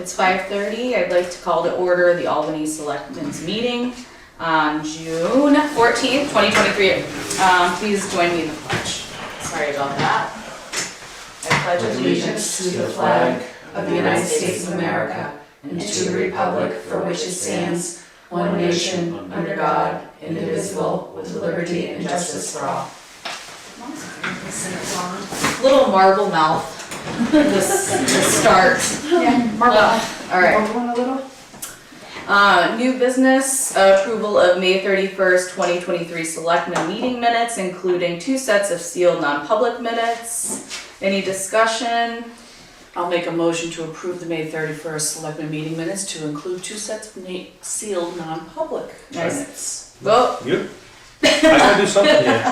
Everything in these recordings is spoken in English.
It's 5:30. I'd like to call to order the Albany Selectmen's meeting on June 14th, 2023. Please join me in the pledge. Sorry about that. I pledge allegiance to the flag of the United States of America and to the republic for which it stands, one nation, under God, indivisible, with liberty and justice for all. Little marble mouth. This start. Yeah, marble. All right. One a little. New business, approval of May 31st, 2023 selectmen meeting minutes, including 2 sets of sealed non-public minutes. Any discussion? I'll make a motion to approve the May 31st selectmen meeting minutes to include 2 sets of sealed non-public minutes. Vote. You? I gotta do something here.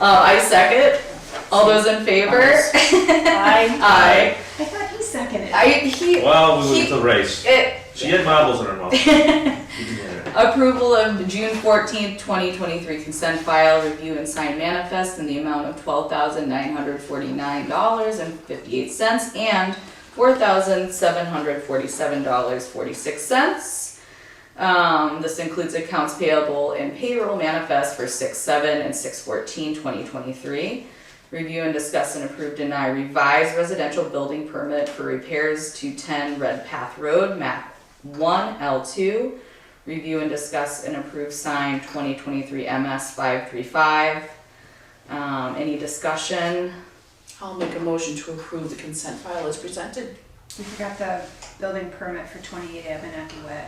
I second. All those in favor? Aye. Aye. I thought he seconded. Well, we went to the race. It, She had marbles in her mouth. You can hear it. approval of the June 14th, 2023 consent file, review and sign manifest in the amount of $12,949.58 and $4,747.46. This includes accounts payable and payroll manifest for 6/7 and 6/14/2023. Review and discuss and approve deny revised residential building permit for repairs to 10 Red Path Road, map 1 L2. Review and discuss and approve sign 2023 MS 535. Any discussion? I'll make a motion to approve the consent file as presented. We forgot the building permit for 28 Abenaki Way.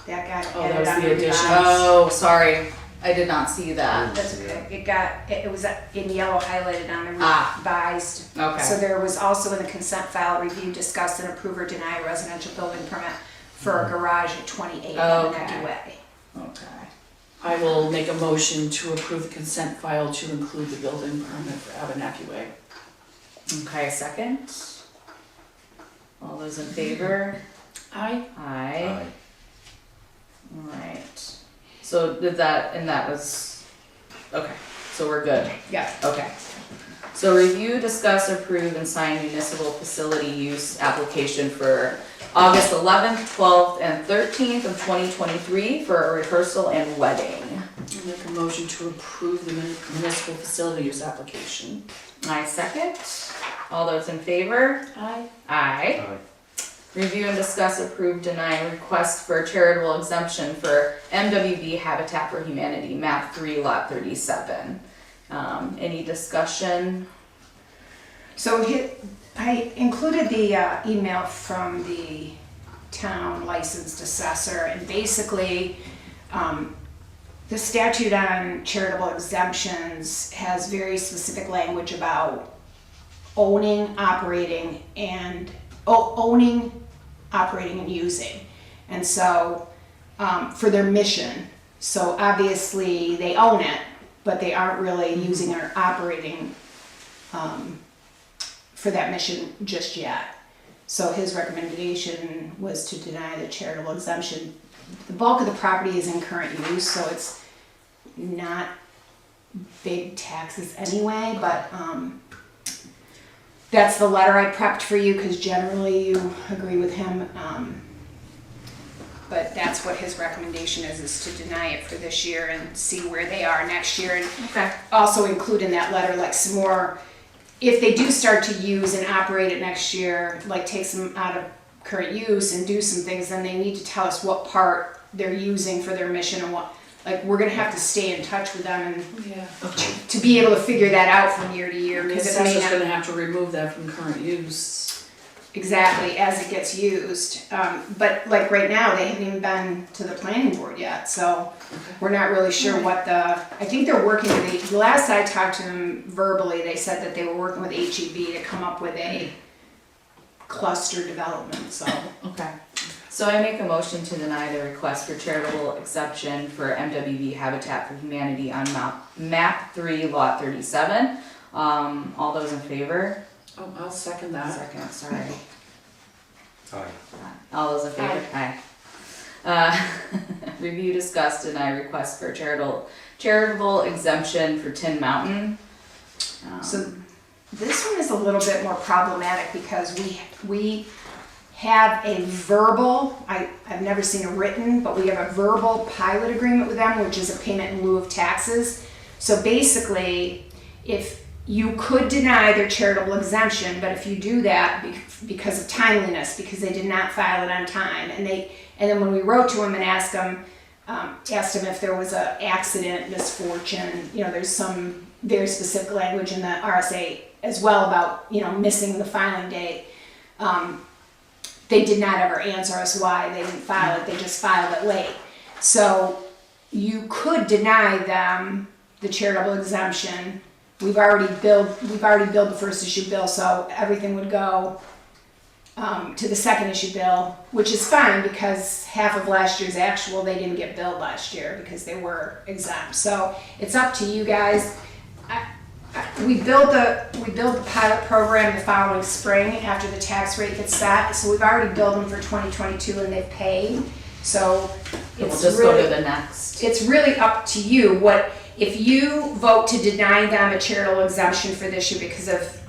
That got Oh, that added was on the the addition. revised. Oh, sorry. I did not see that. That's okay. It was in yellow highlighted on the revised. So Okay. there was also in the consent file, review, discuss, and approve or deny a residential building permit for a garage at 28 Abenaki Okay. Way. Okay. I will make a motion to approve the consent file to include the building permit for Abenaki Way. Okay, second. All those in favor? Aye. Aye. Alright. So did that, and that was, okay, so we're good. Yeah. Okay. So review, discuss, approve, and sign municipal facility use application for August 11th, 12th, and 13th of 2023 for a rehearsal and wedding. I'll make a motion to approve the municipal facility use application. I second. All those in favor? Aye. Aye. Aye. Review and discuss, approve, deny request for charitable exemption for MWB Habitat for Humanity, map 3, lot 37. Any discussion? So I included the email from the town licensed assessor, and basically the statute on charitable exemptions has very specific language about owning, operating, and using. And so for their mission, so obviously they own it, but they aren't really using or operating for that mission just yet. So his recommendation was to deny the charitable exemption. The bulk of the property is in current use, so it's not big taxes anyway, but that's the letter I prepped for you because generally you agree with him. But that's what his recommendation is to deny it for this year and see where they are next year. And Okay. also include in that letter like some more, if they do start to use and operate it next year, like take some out of current use and do some things, then they need to tell us what part they're using for their mission and what, like we're gonna have to stay in touch with them and Yeah. to be able to figure that out from year to year. The Because it may assessor's not gonna have to remove that from current use. exactly as it gets used. But like right now, they haven't even been to the planning board yet, so we're not really sure what I think they're working with, the last I talked to them verbally, they said that they were working with HEB to come up with a cluster development, so. Okay. So I make a motion to deny the request for charitable exception for MWB Habitat for Humanity on map 3, lot 37. All those in favor? Oh, I'll second that. Second, sorry. Aye. All those in favor? Aye. Review, discuss, deny request for charitable exemption for Tin Mountain. So this one is a little bit more problematic because we have a verbal, I've never seen a written, but we have a verbal pilot agreement with them, which is a payment in lieu of taxes. So basically, if you could deny their charitable exemption, but if you do that because of timeliness, because they did not file it on time, and then when we wrote to them and asked them if there was an accident, misfortune, there's some very specific language in the RSA as well about, missing the filing date. They did not ever answer us why they didn't file it. They just filed it late. So you could deny them the charitable exemption. We've already billed the first issue bill, so everything would go to the second issue bill, which is fine because half of last year's actual they didn't get billed last year because they were exempt. So it's up to you guys. We build the pilot program the following spring after the tax rate gets set. So we've already billed them for 2022 and they've paid. So We'll it's just really, go to the next. it's really up to you. If you vote to deny them a charitable exemption for this year because of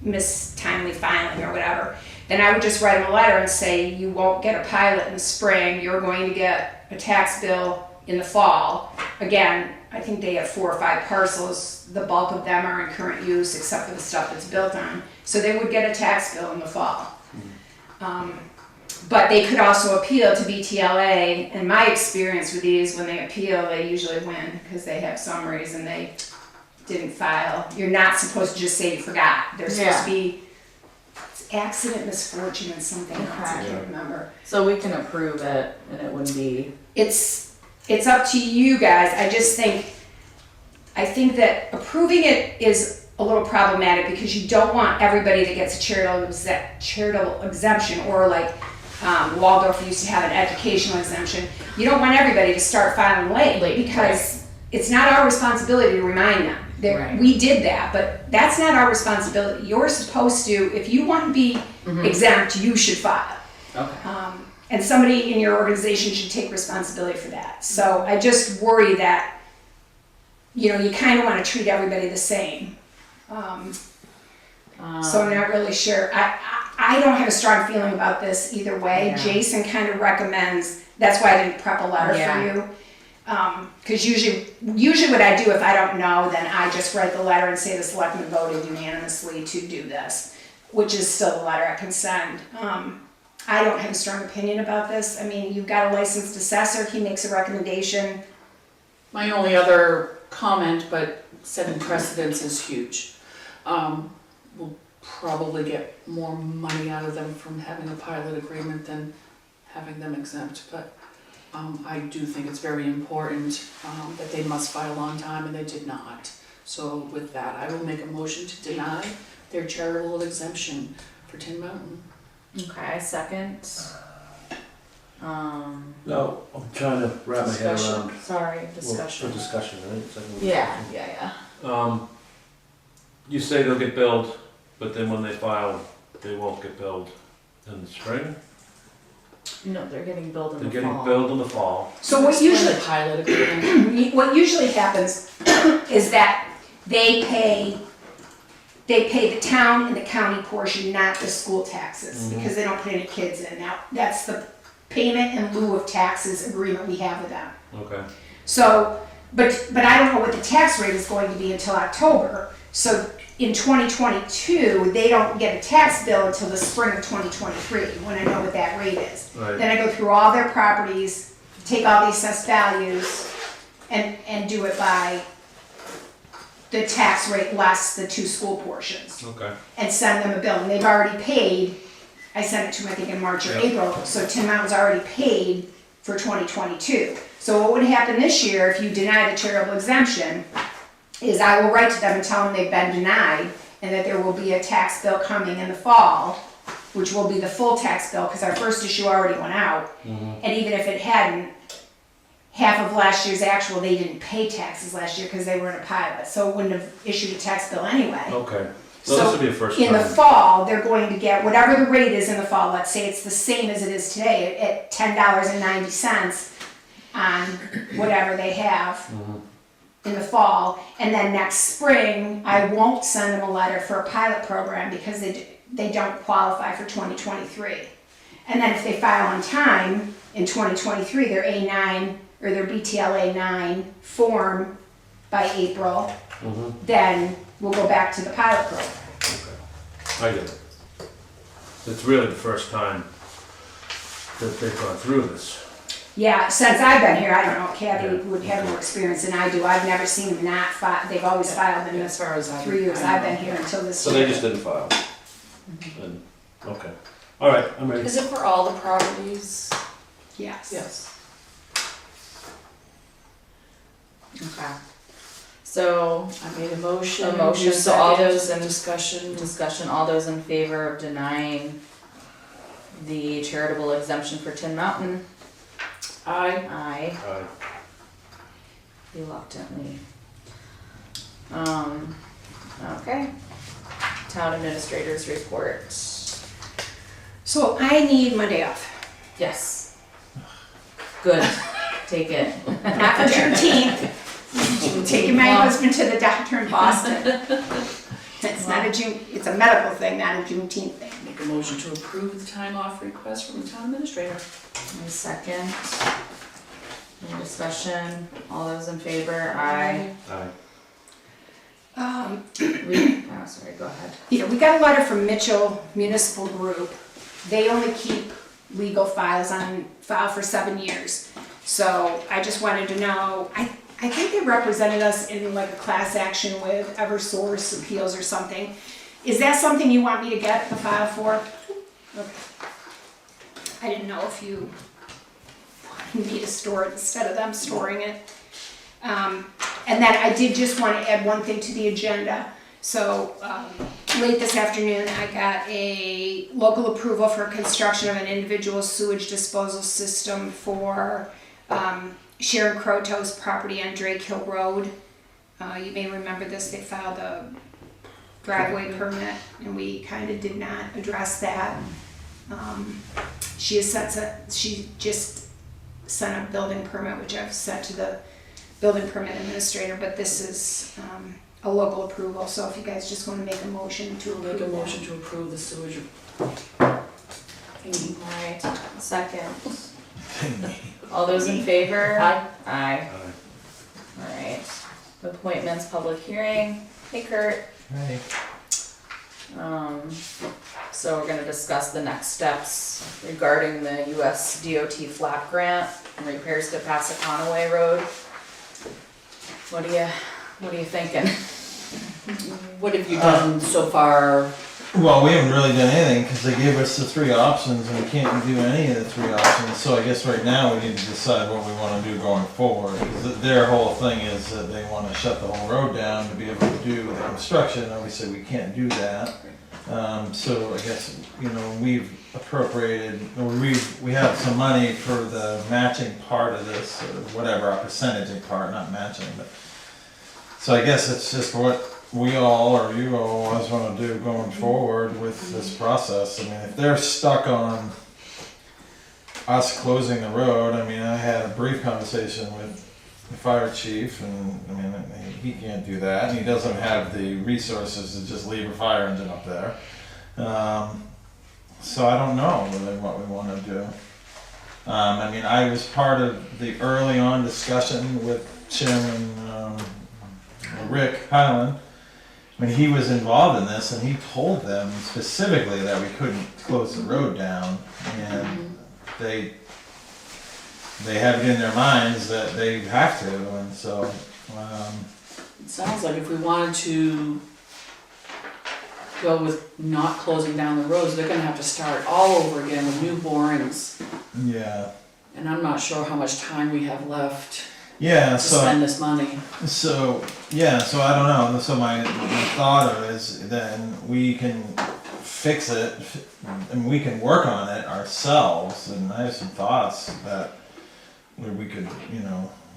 mistimely filing or whatever, then I would just write them a letter and say you won't get a pilot in the spring. You're going to get a tax bill in the fall. Again, I think they have 4 or 5 parcels. The bulk of them are in current use except for the stuff that's built on. So they would get a tax bill in the fall. But they could also appeal to BTLA. And my experience with these, when they appeal, they usually win because they have some reason they didn't file. You're not supposed to just say you forgot. There's supposed to be accident, misfortune, and something else. I can't remember. So we can approve it and it wouldn't be. It's up to you guys. I think that approving it is a little problematic because you don't want everybody that gets a charitable exemption, or like Waldorf used to have an educational exemption. You don't want everybody to start filing late because it's not our responsibility to remind them. Right. We did that, but that's not our responsibility. You're supposed to, if you want to be exempt, you should file. Okay. And somebody in your organization should take responsibility for that. So I just worry that, you kind of want to treat everybody the same. So I'm not really sure. I don't have a strong feeling about this either way. Yeah. Jason kind of recommends, that's why I didn't prep a letter for you. Because usually what I do, if I don't know, then I just write the letter and say the selectmen voted unanimously to do this, which is still a letter I can send. I don't have a strong opinion about this. I mean, you've got a licensed assessor, he makes a recommendation. My only other comment, but setting precedents is huge. We'll probably get more money out of them from having a pilot agreement than having them exempt, but I do think it's very important that they must file on time, and they did not. So with that, I will make a motion to deny their charitable exemption for Tin Mountain. Okay, second. No, I'm trying to wrap my head around. Sorry, Well, discussion. for discussion, right? Second Yeah. You say they'll get billed, but then when they file, they won't get billed in the spring? No, they're getting billed in They're the getting fall. billed in the fall. So what usually, The pilot agreement. what usually happens is that they pay the town and the county portion, not the school taxes, because they don't put any kids in. Now, that's the payment in lieu of taxes agreement we have with them. Okay. So, but I don't know what the tax rate is going to be until October. So in 2022, they don't get a tax bill until the spring of 2023, when I know what that rate is. Right. Then I go through all their properties, take all the assessed values, and do it by the tax rate less the 2 school portions, Okay. and send them a bill. And they've already paid, I sent it to them, I think, in March or Yep. April, so Tin Mountain's already paid for 2022. So what would happen this year if you deny the charitable exemption is I will write to them and tell them they've been denied, and that there will be a tax bill coming in the fall, which will be the full tax bill, because our first issue already went out. And even if it hadn't, half of last year's actual, they didn't pay taxes last year because they were in a pilot, so it wouldn't have issued a tax bill anyway. Okay. So this would be a first In the time. fall, they're going to get whatever the rate is in the fall. Let's say it's the same as it is today at $10.90 on whatever they have. in the fall, and then next spring, I won't send them a letter for a pilot program because they don't qualify for 2023. And then if they file on time in 2023, their A9 or their BTLA 9 form by April, then we'll go back to the pilot program. I get it. It's really the first time that they've gone through this. Yeah, since I've been here, I don't know, Kathy would have more experience than I do. I've never seen them not file, they've always filed in the As far as 3 years I've been here until this So year. they just didn't file. And, okay. All right, I'm ready. Is it for all the properties? Yes. Yes. Okay. So, I made a motion. A motion, you so all seconded, those in- discussion. all those in favor of denying the charitable exemption for Tin Mountain? Aye. Aye. Aye. Reluctantly. Okay. Town administrators report. So I need Monday off. Yes. Good. Take it. Not for Juneteenth. Taking my husband to the doctor in Boston. It's not a it's a medical thing, not a Juneteenth thing. Make a motion to approve the time off request from the town administrator. Any second? Any discussion? All those in favor? Aye. Aye. Oh, sorry, go ahead. Yeah, we got a letter from Mitchell Municipal Group. They only keep legal files on file for 7 years. So I just wanted to know, I think they represented us in like a class action with Eversource Appeals or something. Is that something you want me to get the file for? Okay. I didn't know if you wanted me to store it instead of them storing it. And then I did just want to add one thing to the agenda. So late this afternoon, I got a local approval for construction of an individual sewage disposal system for Sharon Croto's property on Drake Hill Road. You may remember this, they filed a driveway permit and we kind of did not address that. She just sent a building permit, which I've sent to the building permit administrator, but this is a local approval, so if you guys just want to make a motion to approve Make a that. motion to approve the sewage. thingy. Alright, second. All those in favor? Aye. Aye. Aye. Alright. Appointments, public hearing. Hey Kurt. Right. So we're gonna discuss the next steps regarding the US DOT flap grant and repairs to Passaconaway Road. What are you thinking? What have you done so far? Well, we haven't really done anything because they gave us the 3 options and we can't do any of the 3 options. So I guess right now we need to decide what we want to do going forward. 'Cause their whole thing is that they want to shut the whole road down to be able to do the construction. Obviously, we can't do that. So I guess, we've appropriated, or we have some money for the matching part of this, or whatever, our percentage part, not matching, but. So I guess it's just what we all, or you all, always want to do going forward with this process. I mean, if they're stuck on us closing the road, I mean, I had a brief conversation with the fire chief, and I mean, he can't do that, and he doesn't have the resources to just leave a fire engine up there. So I don't know really what we want to do. I mean, I was part of the early on discussion with Chairman Rick Highland when he was involved in this, and he told them specifically that we couldn't close the road down, and they have it in their minds that they have to, and so. It sounds like if we wanted to go with not closing down the roads, they're gonna have to start all over again with new borings. Yeah. And I'm not sure how much time we have left Yeah. to spend this money. So I don't know. So my thought of it is then we can fix it and we can work on it ourselves. And I have some thoughts that we could,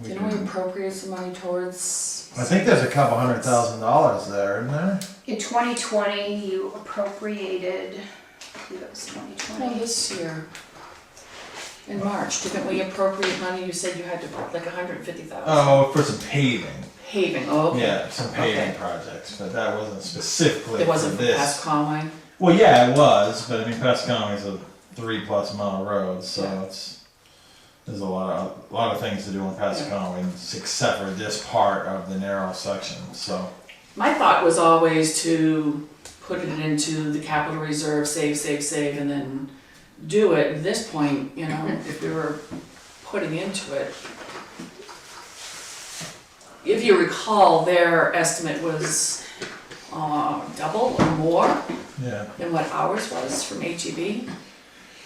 Didn't we appropriate some money towards? I think there's a couple $100,000 there, isn't there? In 2020, you appropriated, I believe it was Well, 2020. this year. In March, didn't we appropriate money? You said you had to put like 150,000. Oh, for some paving. Paving, oh, okay. Yeah, some paving Okay. projects, but that wasn't specifically It for wasn't for this. past Conway? Well, yeah, it was, but I mean, Pascone's a 3+ mile road, so Yeah. there's a lot of things to do in Pascone, except for this part of the narrow section. So My thought was always to put it into the capital reserve, save, and then do it. At this point, you know, if we were putting into it, if you recall, their estimate was double or more yeah, than what ours was from HEB.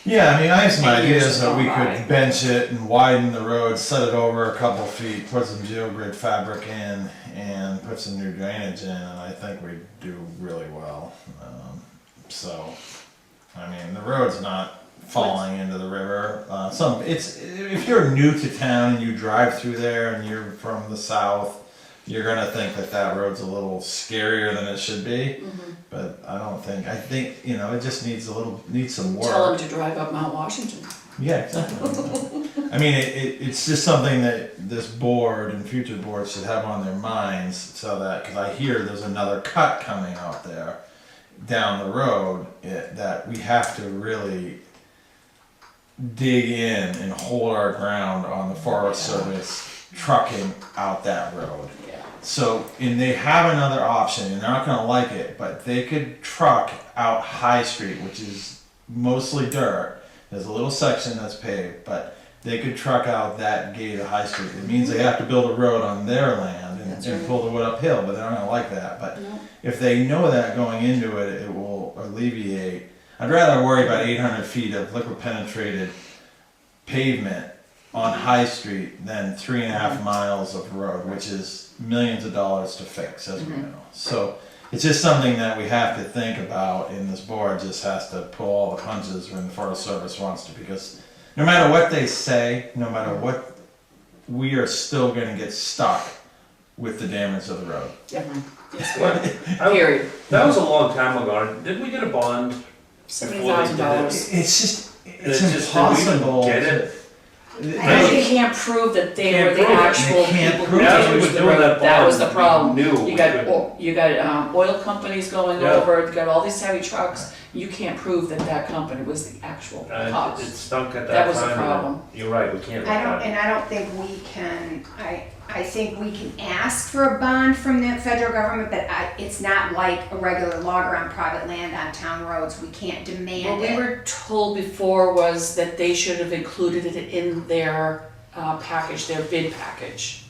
yeah. I mean, I have some And years ideas that have we gone by. could bench it and widen the road, set it over a couple feet, put some geogrid fabric in, and put some new drainage in, and I think we'd do really well. So, I mean, the road's not falling into the river. If you're new to town and you drive through there and you're from the south, you're gonna think that road's a little scarier than it should be. But I think, you know, it just needs some work. Tell them to drive up Mount Washington. Yeah, exactly. I mean, it's just something that this board and future boards should have on their minds, so that, because I hear there's another cut coming out there down the road, that we have to really dig in and hold our ground on the Forest Service trucking out that road. Yeah. So, and they have another option, and they're not gonna like it, but they could truck out High Street, which is mostly dirt. There's a little section that's paved, but they could truck out that gate of High Street. It means they have to build a road on their land That's and right. pull the wood uphill, but they're not gonna like that. But No. if they know that going into it, it will alleviate. I'd rather worry about 800 feet of liquid penetrated pavement on High Street than 3.5 miles of road, which is millions of dollars to fix, as we know. So it's just something that we have to think about, and this board just has to pull all the punches when the Forest Service wants to, because no matter what they say, no matter what, we are still gonna get stuck with the damage of the road. Yes, we What? are. Period. That was a long time ago. Didn't we get a bond? $70,000. It's just, And it's it's just that we didn't impossible. get it. Because you can't prove that they Can't were the prove it. actual They can't people prove who it. As we damaged were the doing road. that That was the bond, problem. we knew we You got, couldn't. you got oil companies going Yeah. over, you got all these heavy trucks. You can't prove that that company was the actual It cause. stunk at that time. That was the and problem. You're right, we can't. I don't think we can, I think we can ask for a bond from the federal government, but it's not like a regular logger on private land on town roads. We can't What demand we it. were told before was that they should have included it in their package, their bid package.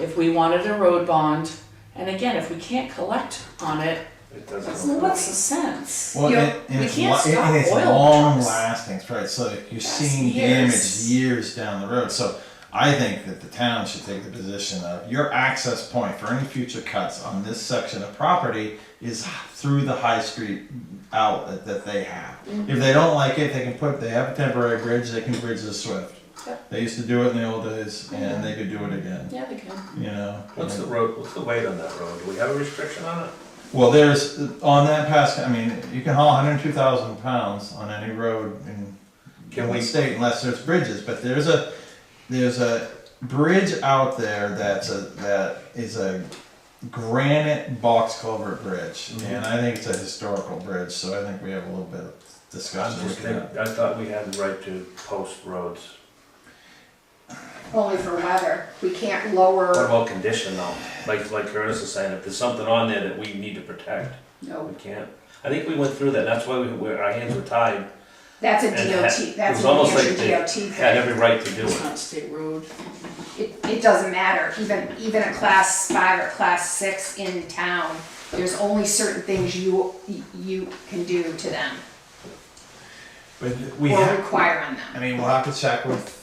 If we wanted a road bond, and again, if we can't collect on it, It doesn't. what's the sense? Well, You know, and we it's, can't stop and it's oil long trucks. lasting, right? So you're Yes, seeing years. damage years down the road. So I think that the town should take the position of your access point for any future cuts on this section of property is through the High Street outlet that they have. Mm-hmm. If they don't like it, they have a temporary bridge, they can bridge the Swift. Yep. They used to do it in the old days, and they could do it again, Yeah, they can. you know? What's the weight on that road? Do we have a restriction on it? Well, there's, on that pass, I mean, you can haul 102,000 pounds on any road in the state unless there's bridges, but there's a bridge out there that is a granite box culvert bridge, and I think it's a historical bridge, so I think we have a little bit of discussion. I thought we had the right to post roads. Only for weather. We can't What lower, about condition though? Like Curtis is saying, if there's something on there that we need to protect, No. we can't. I think we went through that, that's why our hands were tied. that's a And DOT, it that's was a almost New like Hampshire they DOT had thing. every right to do It's it. not state road. It doesn't matter, even a class 5 or class 6 in town, there's only certain things you can do to them But we or have, require on them. I mean, we'll have to check with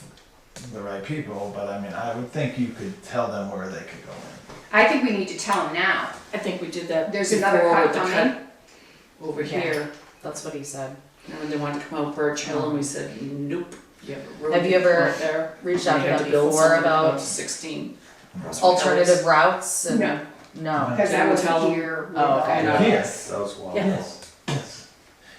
the right people, but I mean, I would think you could tell them where they could go in. I think we need to tell them now. I think we did that There's before another cut with the coming. cut over Yeah. here. That's what he said. And when they wanted to come out Birch Hill, and we said, nope. You have a road Have you ever right there. reached out We to had them build before something about 16. alternative routes and? No. No. Because Did that we was tell them? here. Oh, okay. I know. Yes. That was wild. Yeah. Yes.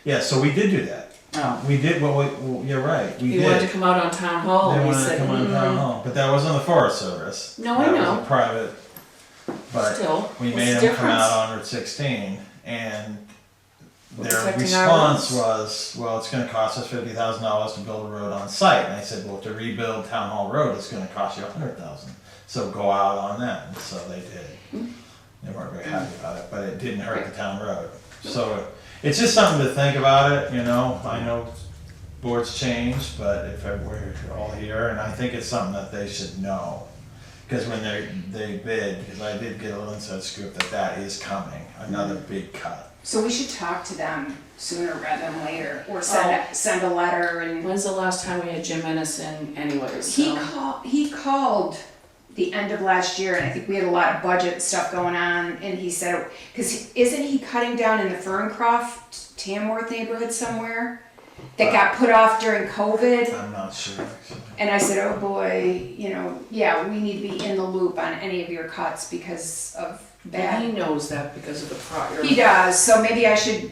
Yeah, so we did do that. Oh, We did, well, you're right, we He wanted to did. come out on town hall, They and he wanted to said, come on town hall, but that wasn't the Forest Service. No, I That know. was a private, but still, we what's made the them come difference? out on Route 16, and We're their protecting our response roads. was, well, it's gonna cost us $50,000 to build a road on site. And I said, well, to rebuild Town Hall Road, it's gonna cost you $100,000. So go out on that, and so they did. They weren't very happy about it, but it didn't hurt the town road. So it's just something to think about it, you know, I know boards change, but if we're all here, and I think it's something that they should know. Because when they bid, because I did get a little inside scoop that is coming, another big cut. So we should talk to them sooner rather than later, or Oh. send a letter and. When's the last time we had Jim Ennis in anyways, so. He called the end of last year, and I think we had a lot of budget stuff going on, and he said, cause isn't he cutting down in the Ferncroft, Tamworth neighborhood somewhere? That got put off during COVID, I'm not sure, actually. and I said, oh boy, you know, yeah, we need to be in the loop on any of your cuts because of And he that. knows that because of the prior. He does, so maybe I should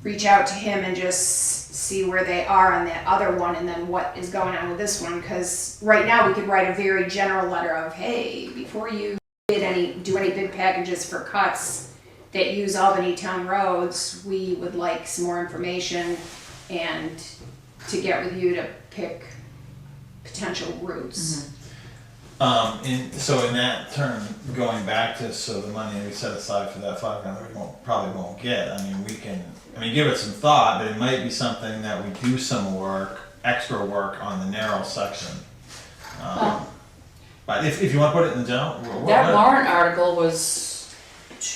reach out to him and just see where they are on that other one and then what is going on with this one, because right now we could write a very general letter of, hey, before you do any bid packages for cuts that use Albany town roads, we would like some more information and to get with you to pick potential routes. So in that term, going back to, so the money we set aside for that $500 we probably won't get, I mean, give it some thought, but it might be something that we do some work, extra work on the narrow section. But if you wanna put it in the general. That warrant article was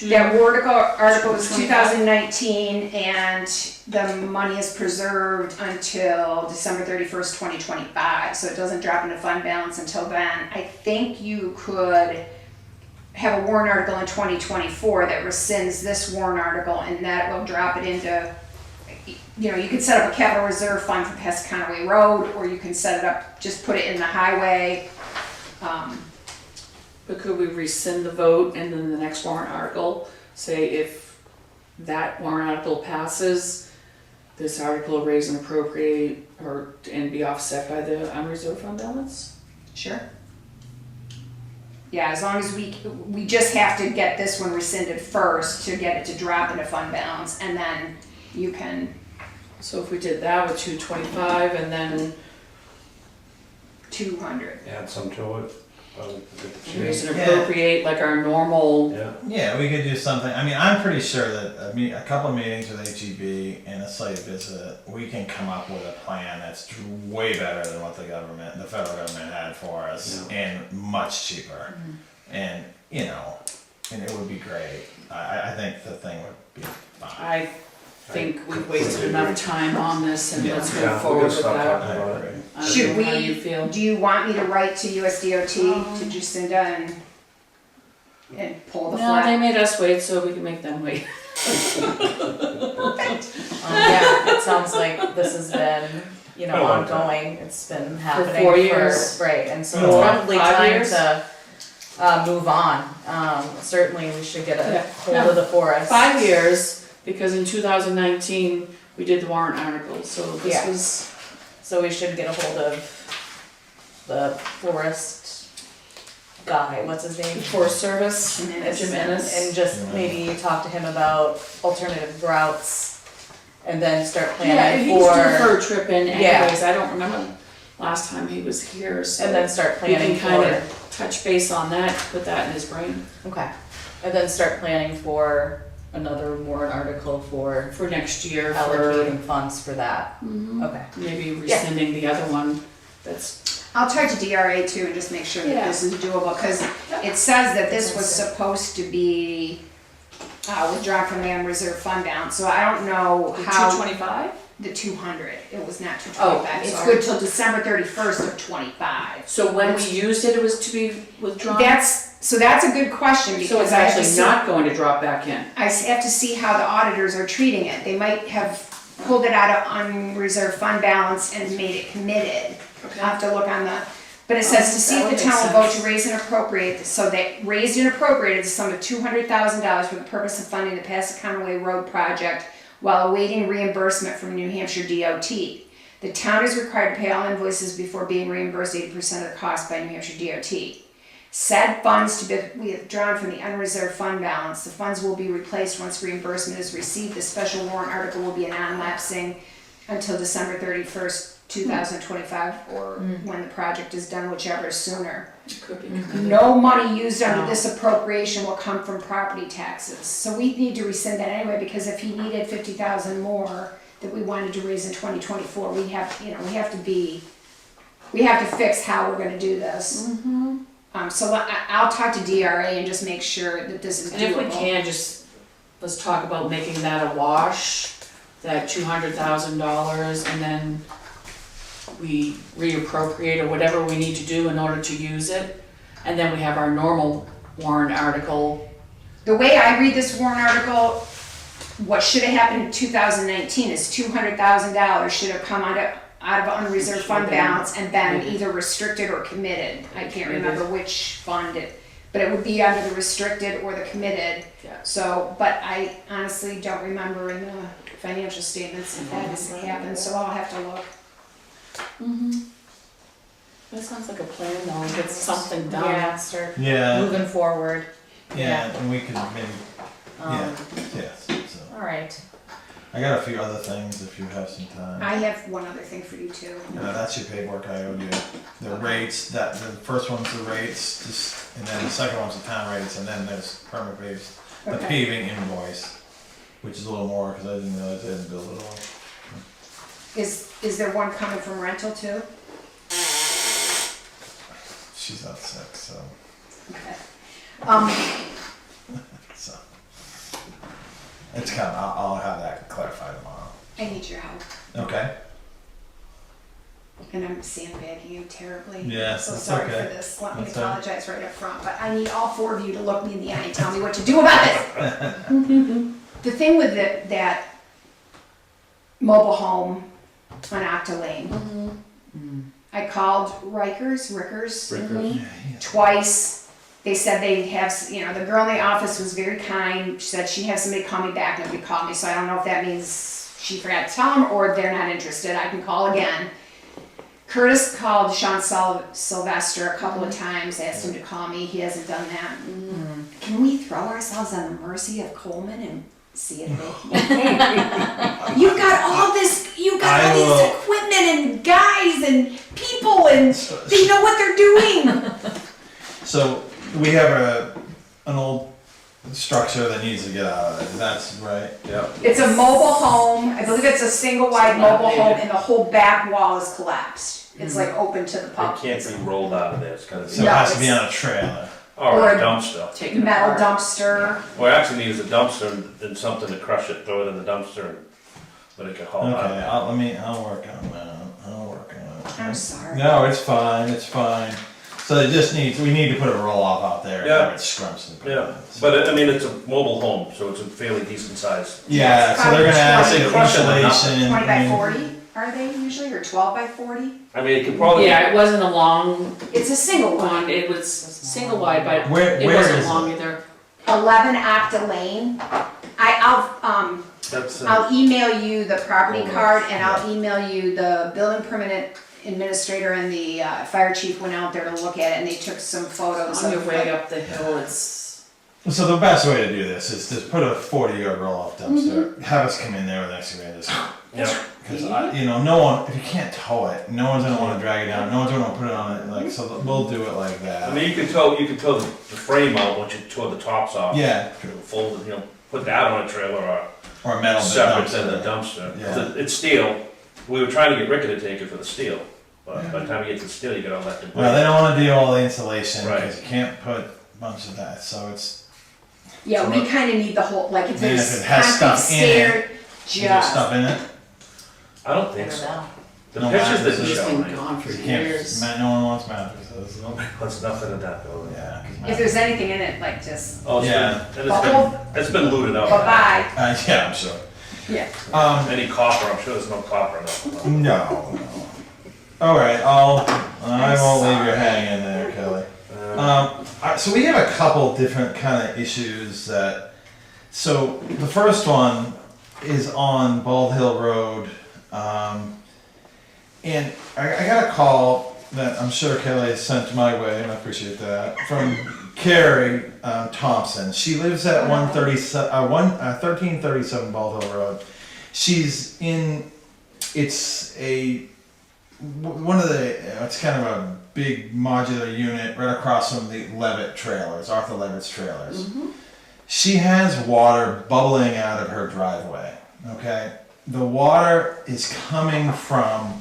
That article was 25. 2019, and the money is preserved until December 31st, 2025, so it doesn't drop into fund balance until then. I think you could have a warrant article in 2024 that rescinds this warrant article, and that will drop it into, you know, you could set up a capital reserve fund for Pascaconaway Road, or you can set it up, just put it in the highway. But could we rescind the vote and then the next warrant article, say if that warrant article passes, this article raise and appropriate and be offset by the unreserved fund balance? Sure. Yeah, as long as we just have to get this one rescinded first to get it to drop into fund balance, and then you can, So if we did that with 225 and then 200. Add some to it. raise and Yeah. appropriate like our normal, Yeah. Yeah, we could do something, I mean, I'm pretty sure that, a couple of meetings with HEB and a site visit, we can come up with a plan that's way better than what the federal government had for us, and much cheaper. And, you know, and it would be great, I think the thing would be fine. I think we've wasted enough time on this and Yeah. let's Yeah, move we forward can with stop that. talking about it. I don't Should know how we- you feel. Do you want me to write to USDOT to Jacinda and pull the No, they flag? made us wait, so we can make them wait. Yeah, it sounds like this has been, you know, For a long time. ongoing, it's been happening 4 years. Right, and so More. it's probably 5 time years. to, move on. Certainly we should get Yeah. a hold of the forest. 5 years, because in 2019, we did the warrant article, so this Yeah. was, So we should get a hold of the forest guy, what's his name? Forest Service, Jimenez. Jim Ennis. And just maybe talk to him about alternative routes and then start Yeah, planning he's due for, for a trip in Yeah. anyways, I don't remember last time he was here, so. and then start we planning can kind for, of touch base on that, put that in his brain okay. And then start planning for another warrant article for for next year, for allocating funds for that. Mhm. Okay. maybe rescinding the other one, that's, I'll talk to DRA too and just make sure that Yeah. this is doable, because it says that this was supposed to be withdrawn from the unreserved fund balance, so I don't know how. 225? The 200, it was not Oh, 225, it's sorry. good till December 31st of 25. So when we used it, it was to be withdrawn? That's a good question, So because it's I have to actually see, not going to drop back in? I have to see how the auditors are treating it. They might have pulled it out of unreserved fund balance and made it committed. Okay. I'll have to look on the, but it says to see That if would the make town will vote sense. to raise and appropriate, so they raised and appropriated the sum of $200,000 for the purpose of funding the Pascaconaway Road project while awaiting reimbursement from New Hampshire DOT. The town is required to pay all invoices before being reimbursed 80% of the cost by New Hampshire DOT. Said funds to be withdrawn from the unreserved fund balance. The funds will be replaced once reimbursement is received. The special warrant article will be a non-lapsing until December 31st, 2025, or when the project is done, whichever is sooner. It could be committed. No money used under this appropriation will come from property taxes. So we need to rescind that anyway, because if he needed 50,000 more that we wanted to raise in 2024, we have to fix how we're gonna do this. So I'll talk to DRA and just make sure that this is doable. And if we can, let's talk about making that a wash, that $200,000, and then we reappropriate or whatever we need to do in order to use it. And then we have our normal warrant article. The way I read this warrant article, what should have happened in 2019 is $200,000 should have come out of unreserved fund balance and been either restricted or committed. I can't remember which fund but it would be under the restricted or the committed. Yeah. So, but I honestly don't remember in the financial statements if that has happened, so I'll have to look. That sounds like a plan though, get something done. Yeah, start Yeah, moving forward. yeah, and we could maybe, Um, yes, so. All right. I got a few other things if you have some time. I have one other thing for you too. That's your paperwork I owed you. The rates, the first one's the rates, and then the second one's the town rates, and then there's permit based, the Okay. paving invoice, which is a little more, cause I didn't realize they hadn't billed it all. Is there one coming from rental too? She's out sick, so, Okay. so. It's kind of, I'll have that clarified tomorrow. I need your help. Okay. And I'm sandbagging you terribly. Yes, So that's sorry okay. for this. Let me That's all right. apologize right up front, but I need all four of you to look me in the eye and tell me what to do about this. The thing with that mobile home on Octa Lane, I called Rickers twice. They said they have, the girl in the office was very kind. She said she'd have somebody call me back. Nobody called me, so I don't know if that means she forgot to tell them or they're not interested. I can call again. Curtis called Sean Sylvester a couple of times, asked him to call me. He hasn't done that. Can we throw ourselves on the mercy of Coleman and see if they can? You've got all this equipment and guys and people and they know what they're doing. So, we have an old structure that needs to get out of it, that's right? Yep. It's a mobile home. I believe it's a single wide mobile home and the whole back wall is collapsed. It's like open to the It public. can't be rolled out of there, it's gotta So be, it No, has to be it's- on a trailer. or or- a dumpster. Take it Metal apart. dumpster. Well, it actually needs a dumpster and something to crush it, throw it in the dumpster, and let it get hauled Okay, out. I'll work on that, I'll work on it. I'm sorry. No, it's fine. So it just we need to put a roll off out there and Yeah. have it scrunched. Yeah, but I mean, it's a mobile home, so it's a fairly decent size. Yeah, so they're gonna ask Probably the crush it enough. insulation. 20 by and- 40 are they usually, or 12 by 40? I mean, it could probably. Yeah, it wasn't a long It's a single one. one, it was single wide, but Where it wasn't is long it? either. 11 Octa Lane. That's, I'll email you the property Hold on. card and I'll email you the building permit administrator and the fire chief went out there to look at it and they took some photos On your of way up the hill, it's, So the best way to do this is to put a 40-yard roll-off dumpster, have us come in there with an excavator, just, yeah, because no one, if you can't tow it, no one's gonna wanna drag it down, no one's gonna put it on it, like, so we'll do it like I that. mean, you could tow the frame out once you tore the tops off. Yeah, Fold it, put that on a trailer or a or metal separate than the dumpster. dumpster. Yeah. 'Cause it's steel, we were trying to get Ricky to take it for the steel, but by the time you get to the steel, you gotta let the. Well, they don't wanna do all the insulation, Right. because you can't put a bunch of that, so it's, Yeah, we kind of need the whole, like if And there's if it has concrete stuff in it, stair, is there just, stuff in it? I don't I think don't so. know. The No pictures mattresses. didn't it's show been any. gone for You can't, years. no one wants mattresses. There's nothing in that building. Yeah. if there's anything in it, like just, Oh, Yeah. it's been looted out. bye-bye. Yeah, I'm sure. Yeah. Any copper, I'm sure there's no copper in it. No. Alright, I won't leave you hanging there, Kelly. So we have a couple different kind of issues so the first one, is on Bald Hill Road. And I got a call that I'm sure Kelly sent my way, and I appreciate that, from Carrie Thompson. She lives at 1337 Bald Hill Road. She's in, it's kind of a big modular unit right across from the Levitt trailers, Arthur Levitt's trailers. She has water bubbling out of her driveway, okay? The water is coming from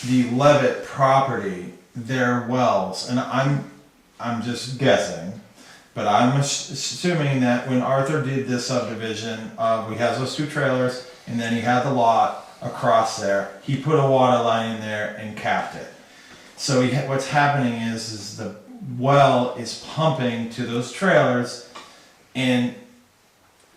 the Levitt property, their wells, and I'm just guessing, but I'm assuming that when Arthur did this subdivision, he has those two trailers, and then he had the lot across there, he put a water line in there and capped it. So what's happening is the well is pumping to those trailers, and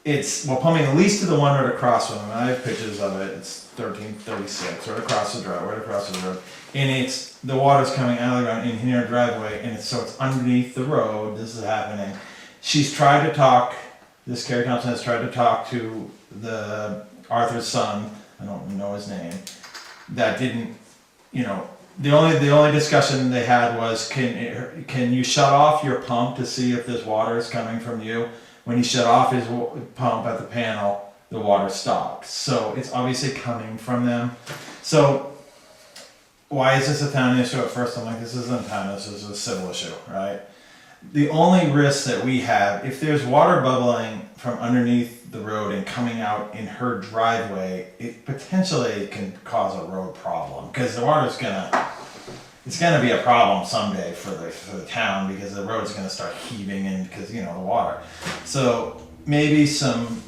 it's pumping at least to the one right across from them. I have pictures of it. It's 1336, right across the road, and the water's coming out of the ground in her driveway, and it's underneath the road. This is happening. She's tried to talk. This Carrie Thompson has tried to talk to the Arthur's son. I don't know his name. That didn't, the only discussion they had was, can you shut off your pump to see if this water is coming from you? When he shut off his pump at the panel, the water stopped. So it's obviously coming from them. So why is this a town issue? At first I'm like, this isn't a town issue, this is a civil issue, right? The only risk that we have, if there's water bubbling from underneath the road and coming out in her driveway, it potentially can cause a road problem, because the water's it's gonna be a problem someday for the town, because the road's gonna start heaving in because the water. So maybe some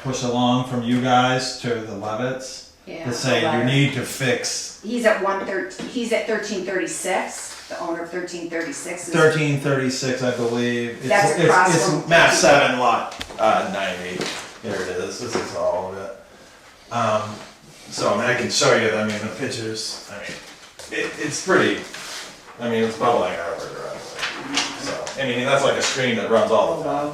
push along from you guys to the Levitts to say you need to fix. He's at 1336. The owner of 1336 is 1336, I believe. That's across it's from- map 7 lot 90. Here it is. This is all of it. So I can show you. The pictures. It's pretty. It's bubbling out of her driveway. So that's like a stream that runs all the time.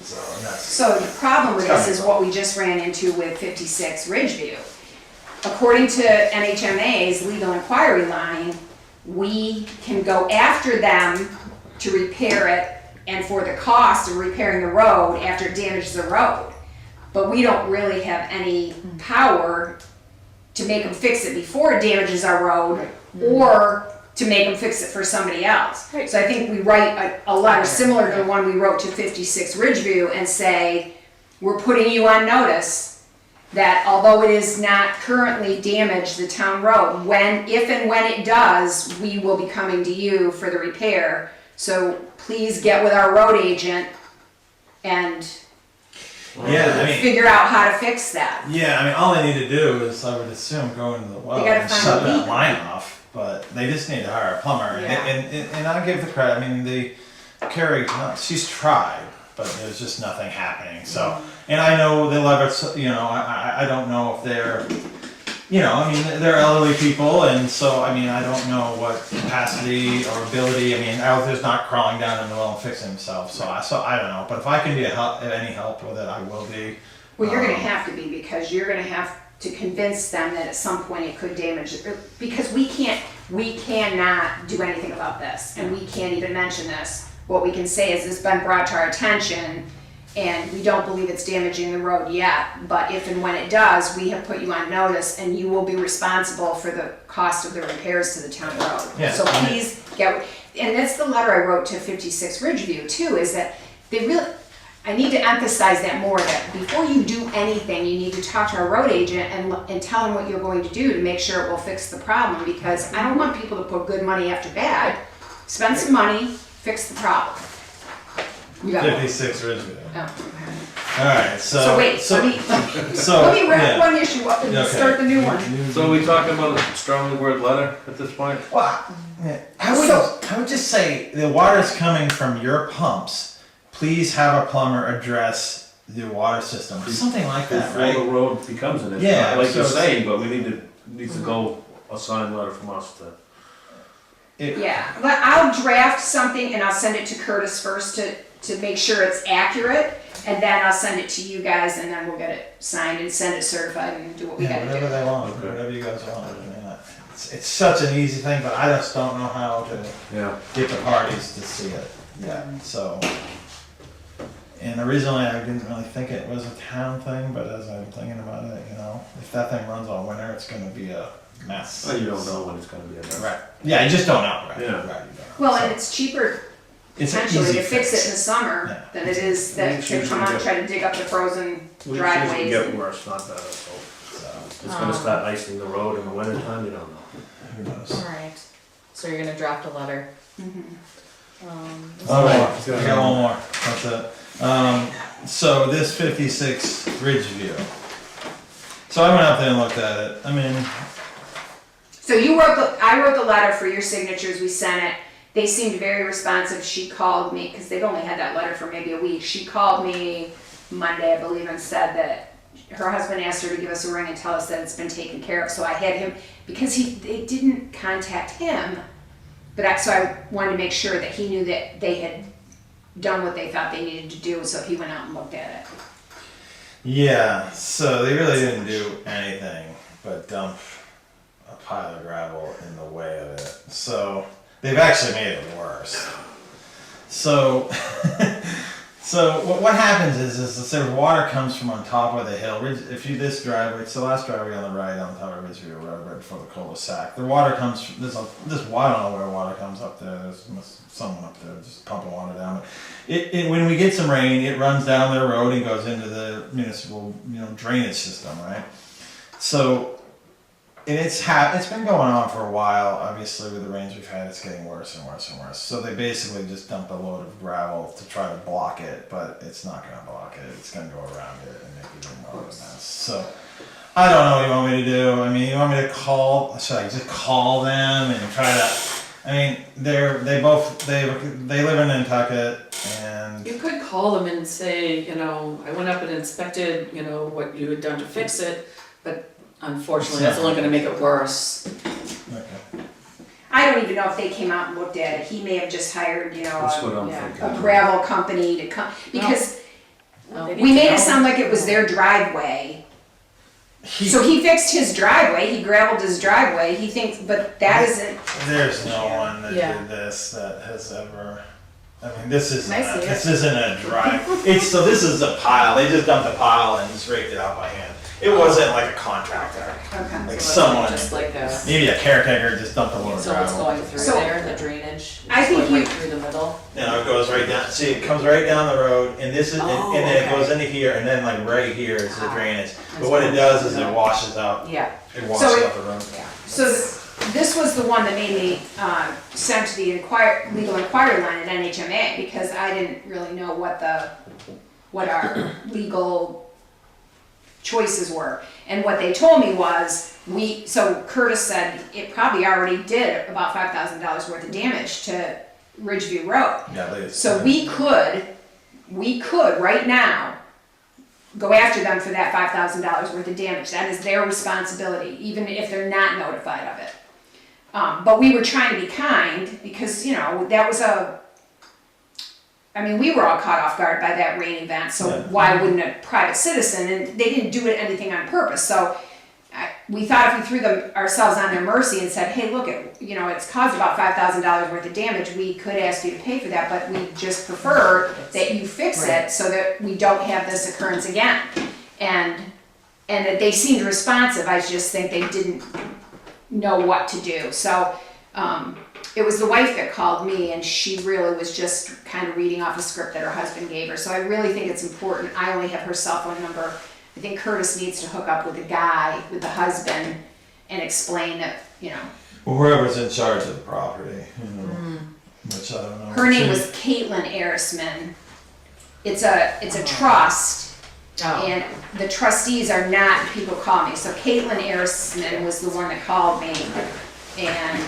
So the problem with this is what we just ran into with 56 Ridgeview. According to NHMA's legal inquiry line, we can go after them to repair it and for the cost of repairing the road after it damages the road. But we don't really have any power to make them fix it before it damages our road, or to make them fix it for somebody else. Right. So I think we write a letter similar to the one we wrote to 56 Ridgeview and say, we're putting you on notice that although it is not currently damaged the town road, if and when it does, we will be coming to you for the repair. So please get with our road agent and figure out how to fix that. Yeah, all they need to do is, I would assume, go into the well They gotta and find shut a that leak. line off. But they just need to hire a plumber. Yeah. And I give the credit. Carrie, she's tried, but there's just nothing happening. So, and I know the Leverts, I don't know if they're, they're elderly people, and so, I don't know what capacity or ability, Arthur's not crawling down in the well and fixing himself, so I don't know. But if I can be any help with it, I will be. Well, you're gonna have to be, because you're gonna have to convince them that at some point it could damage it, because we cannot do anything about this, and we can't even mention this. What we can say is this has been brought to our attention, and we don't believe it's damaging the road yet, but if and when it does, we have put you on notice, and you will be responsible for the cost of the repairs to the town road. Yeah, So please and that's the letter I wrote to 56 Ridgeview too, is that I need to emphasize that more, that before you do anything, you need to talk to our road agent and tell them what you're going to do to make sure it will fix the problem, because I don't want people to put good money after bad. Spend some money, fix the problem. You got one. 56 Ridgeview. Oh, okay. All right, so Let me wrap one issue up and start the new one. So are we talking about a strongly worded letter at this point? Well, I would just say the water's coming from your pumps. Please have a plumber address the water system, something like that, Before right? the road becomes an issue. Yeah, Like so you're it's- saying, but we needs to go a signed letter from us to. Yeah, but I'll draft something and I'll send it to Curtis first to make sure it's accurate, and then I'll send it to you guys, and then we'll get it signed and send it certified and do what we Yeah, gotta whatever do. they want, Okay. whatever you guys want. I mean, it's such an easy thing, but I just don't know how to Yeah. get the parties to see it yet, so. And originally I didn't really think it was a town thing, but as I'm thinking about it, you know, if that thing runs all winter, it's gonna be a mess. Well, you don't know when it's gonna be a mess. Right, yeah, you just don't know, right? Yeah. Right, you don't know. Well, So, and it's cheaper it's an potentially easy to fix it in the fix. summer Yeah. than it is that Leaks to come usually out and get- try to dig up the frozen We usually driveways. get worse, not better, so. So, It's gonna start icing the road in the winter time, you don't know. who knows? Alright, so you're gonna draft a letter. Mhm. All right, Good. I got one more, that's it. So this 56 Ridgeview. So I went out there and looked at it, I mean, So I wrote the letter for your signatures, we sent it. They seemed very responsive. She called me, because they've only had that letter for maybe a week. She called me Monday, I believe, and said that her husband asked her to give us a ring and tell us that it's been taken care of. So I had him, because they didn't contact him, so I wanted to make sure that he knew that they had done what they thought they needed to do, so he went out and looked at it. yeah, so they really didn't do anything but dump a pile of gravel in the way of it. So they've actually made it worse. So, so what happens is the water comes from on top of the hill. If you this driveway, it's the last driveway on the right on top of Ridgeview Road, right before the cul-de-sac. The water comes from this. I don't know where water comes up there. There's someone up there just pumping water down. But when we get some rain, it runs down their road and goes into the municipal drainage system, right? So. And it's been going on for a while. Obviously, with the rains we've had, it's getting worse and worse and worse. So they basically just dumped a load of gravel to try to block it, but it's not going to block it. It's going to go around it and make it even more of a mess. So I don't know what you want me to do. I mean, you want me to call? Should I just call them and try to? I mean, they live in Nantucket, and You could call them and say, I went up and inspected, what you had done to fix it, but unfortunately, that's only gonna make it worse. okay. I don't even know if they came out and looked at it. He may have just hired, That's what I'm yeah. thinking. a gravel company to come, because No. we made it sound like it was their driveway. So he fixed his driveway, he gravelled his driveway, he thinks, but that isn't, There's no one that Yeah. did this that has ever. I mean, this isn't I see this isn't a drive. This is a pile. They just dumped a pile and just raked it out by hand. It wasn't like a contractor. okay. Like So someone, just like a, maybe a caretaker just dumped a load of so what's gravel. going through So- there, the drainage? I It's think going you- right through the middle. It goes right down. See, it comes right down the road, and this is, Oh, and then it okay. goes into here, and then like right here is the Ah. drainage. But That's what it cool. does is it washes out. Yeah, It washes So it- out the road. yeah. So this was the one that made me send to the legal inquiry line at NHMA, because I didn't really know what our legal choices were. And what they told me was, so Curtis said it probably already did about $5,000 worth of damage to Ridgeview Road. Yeah, they, So we could right now go after them for that $5,000 worth of damage. That is their responsibility, even if they're not notified of it. But we were trying to be kind, because, that was we were all caught off guard by that rain event, so Yeah. why wouldn't a private citizen? And they didn't do anything on purpose, so we thought if we threw them ourselves on their mercy and said, hey, look, it's caused about $5,000 worth of damage, we could ask you to pay for that, but we just prefer that you fix Right. it so that we don't have this occurrence again. And that they seemed responsive, I just think they didn't know what to do. So it was the wife that called me, and she really was just kind of reading off a script that her husband gave her. So I really think it's important. I only have her cell phone number. I think Curtis needs to hook up with the guy, with the husband, and explain that, well, whoever's in charge of the property, which I don't know. her name was Caitlin Arisman. It's a trust. Oh, And the trustees are not, people call me, so Caitlin Arisman was the one that called me, and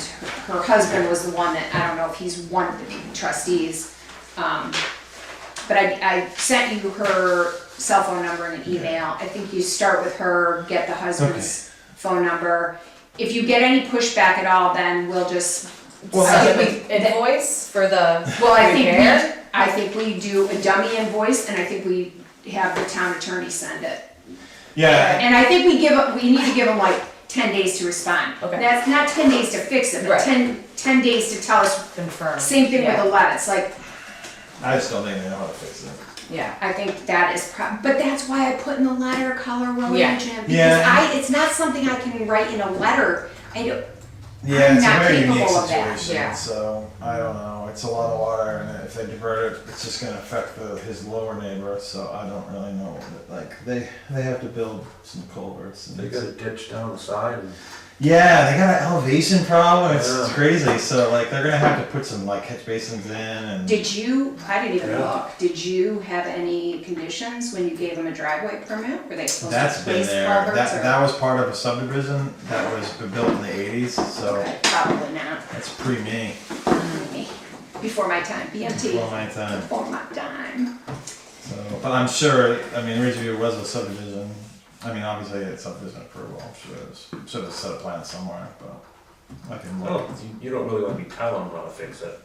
her husband was the one that, I don't know if he's one of the trustees. But I sent you her cell phone number and an email. I think you start with her, get the husband's phone number. If you get any pushback at all, then we'll just. Well, so did we invoice for the Well, I think repair? I think we do a dummy invoice, and I think we have the town attorney send it. Yeah, And I think we need to give them like 10 days to respond. Okay. That's not 10 days to fix it, but Right. 10 days to tell us. Confirm. Same thing with the letters, like, I just don't think they know how to fix it. Yeah. I think that is but that's why I put in the letter color road Yeah. agent, Yeah. because it's not something I can write in a letter. Yeah, I'm it's a not very unique capable of that. situation, Yeah. so I don't know. It's a lot of water, and if they divert it, it's just gonna affect his lower neighbor. So I don't really know. Like they have to build some culverts. And They got a ditch down the side and. yeah, they got an elevation problem. It's Yeah. crazy. So like they're gonna have to put some like catch basins in and. I didn't even Yeah. look, did you have any conditions when you gave them a driveway permit? Were they supposed That's to been place there. culverts or? That was part of a subdivision that was built in the '80s. So Okay, probably not, that's pre-me. maybe, before my time, BMT, Before my time. before my time. So, but I'm sure. I mean, Ridgeview was a subdivision. I mean, obviously it's subdivision approval. I'm sure there's should have set a plan somewhere, but I can look. Well, you don't really want to be telling them how to fix it.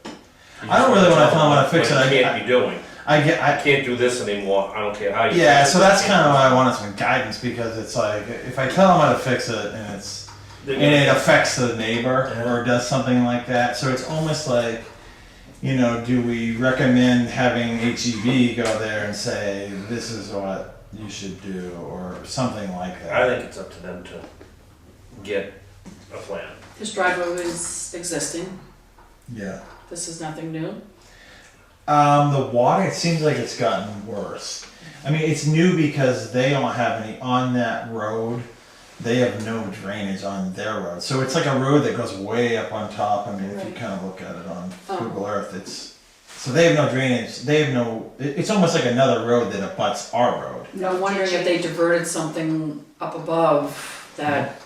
I don't really wanna tell them how to fix it. What you I- can't be doing. I get. I can't do this anymore, I don't care how you. Yeah, fix so it. that's kind of why I wanted some guidance because it's like if I tell them how to fix it and it affects the neighbor Yeah. or does something like that, so it's almost like, you know, do we recommend having HEB go there and say this is what you should do or something like that? I think it's up to them to get a plan. His driveway is existing, Yeah. this is nothing new. The water, it seems like it's gotten worse. I mean, it's new because they don't have any on that road. They have no drainage on their road. So it's like a road that goes way up on top. I mean, if you Right. kind of look at it on Oh. Google Earth, so they have no drainage. They have no, it's almost like another road that abuts our road. I'm wondering if they diverted something up above that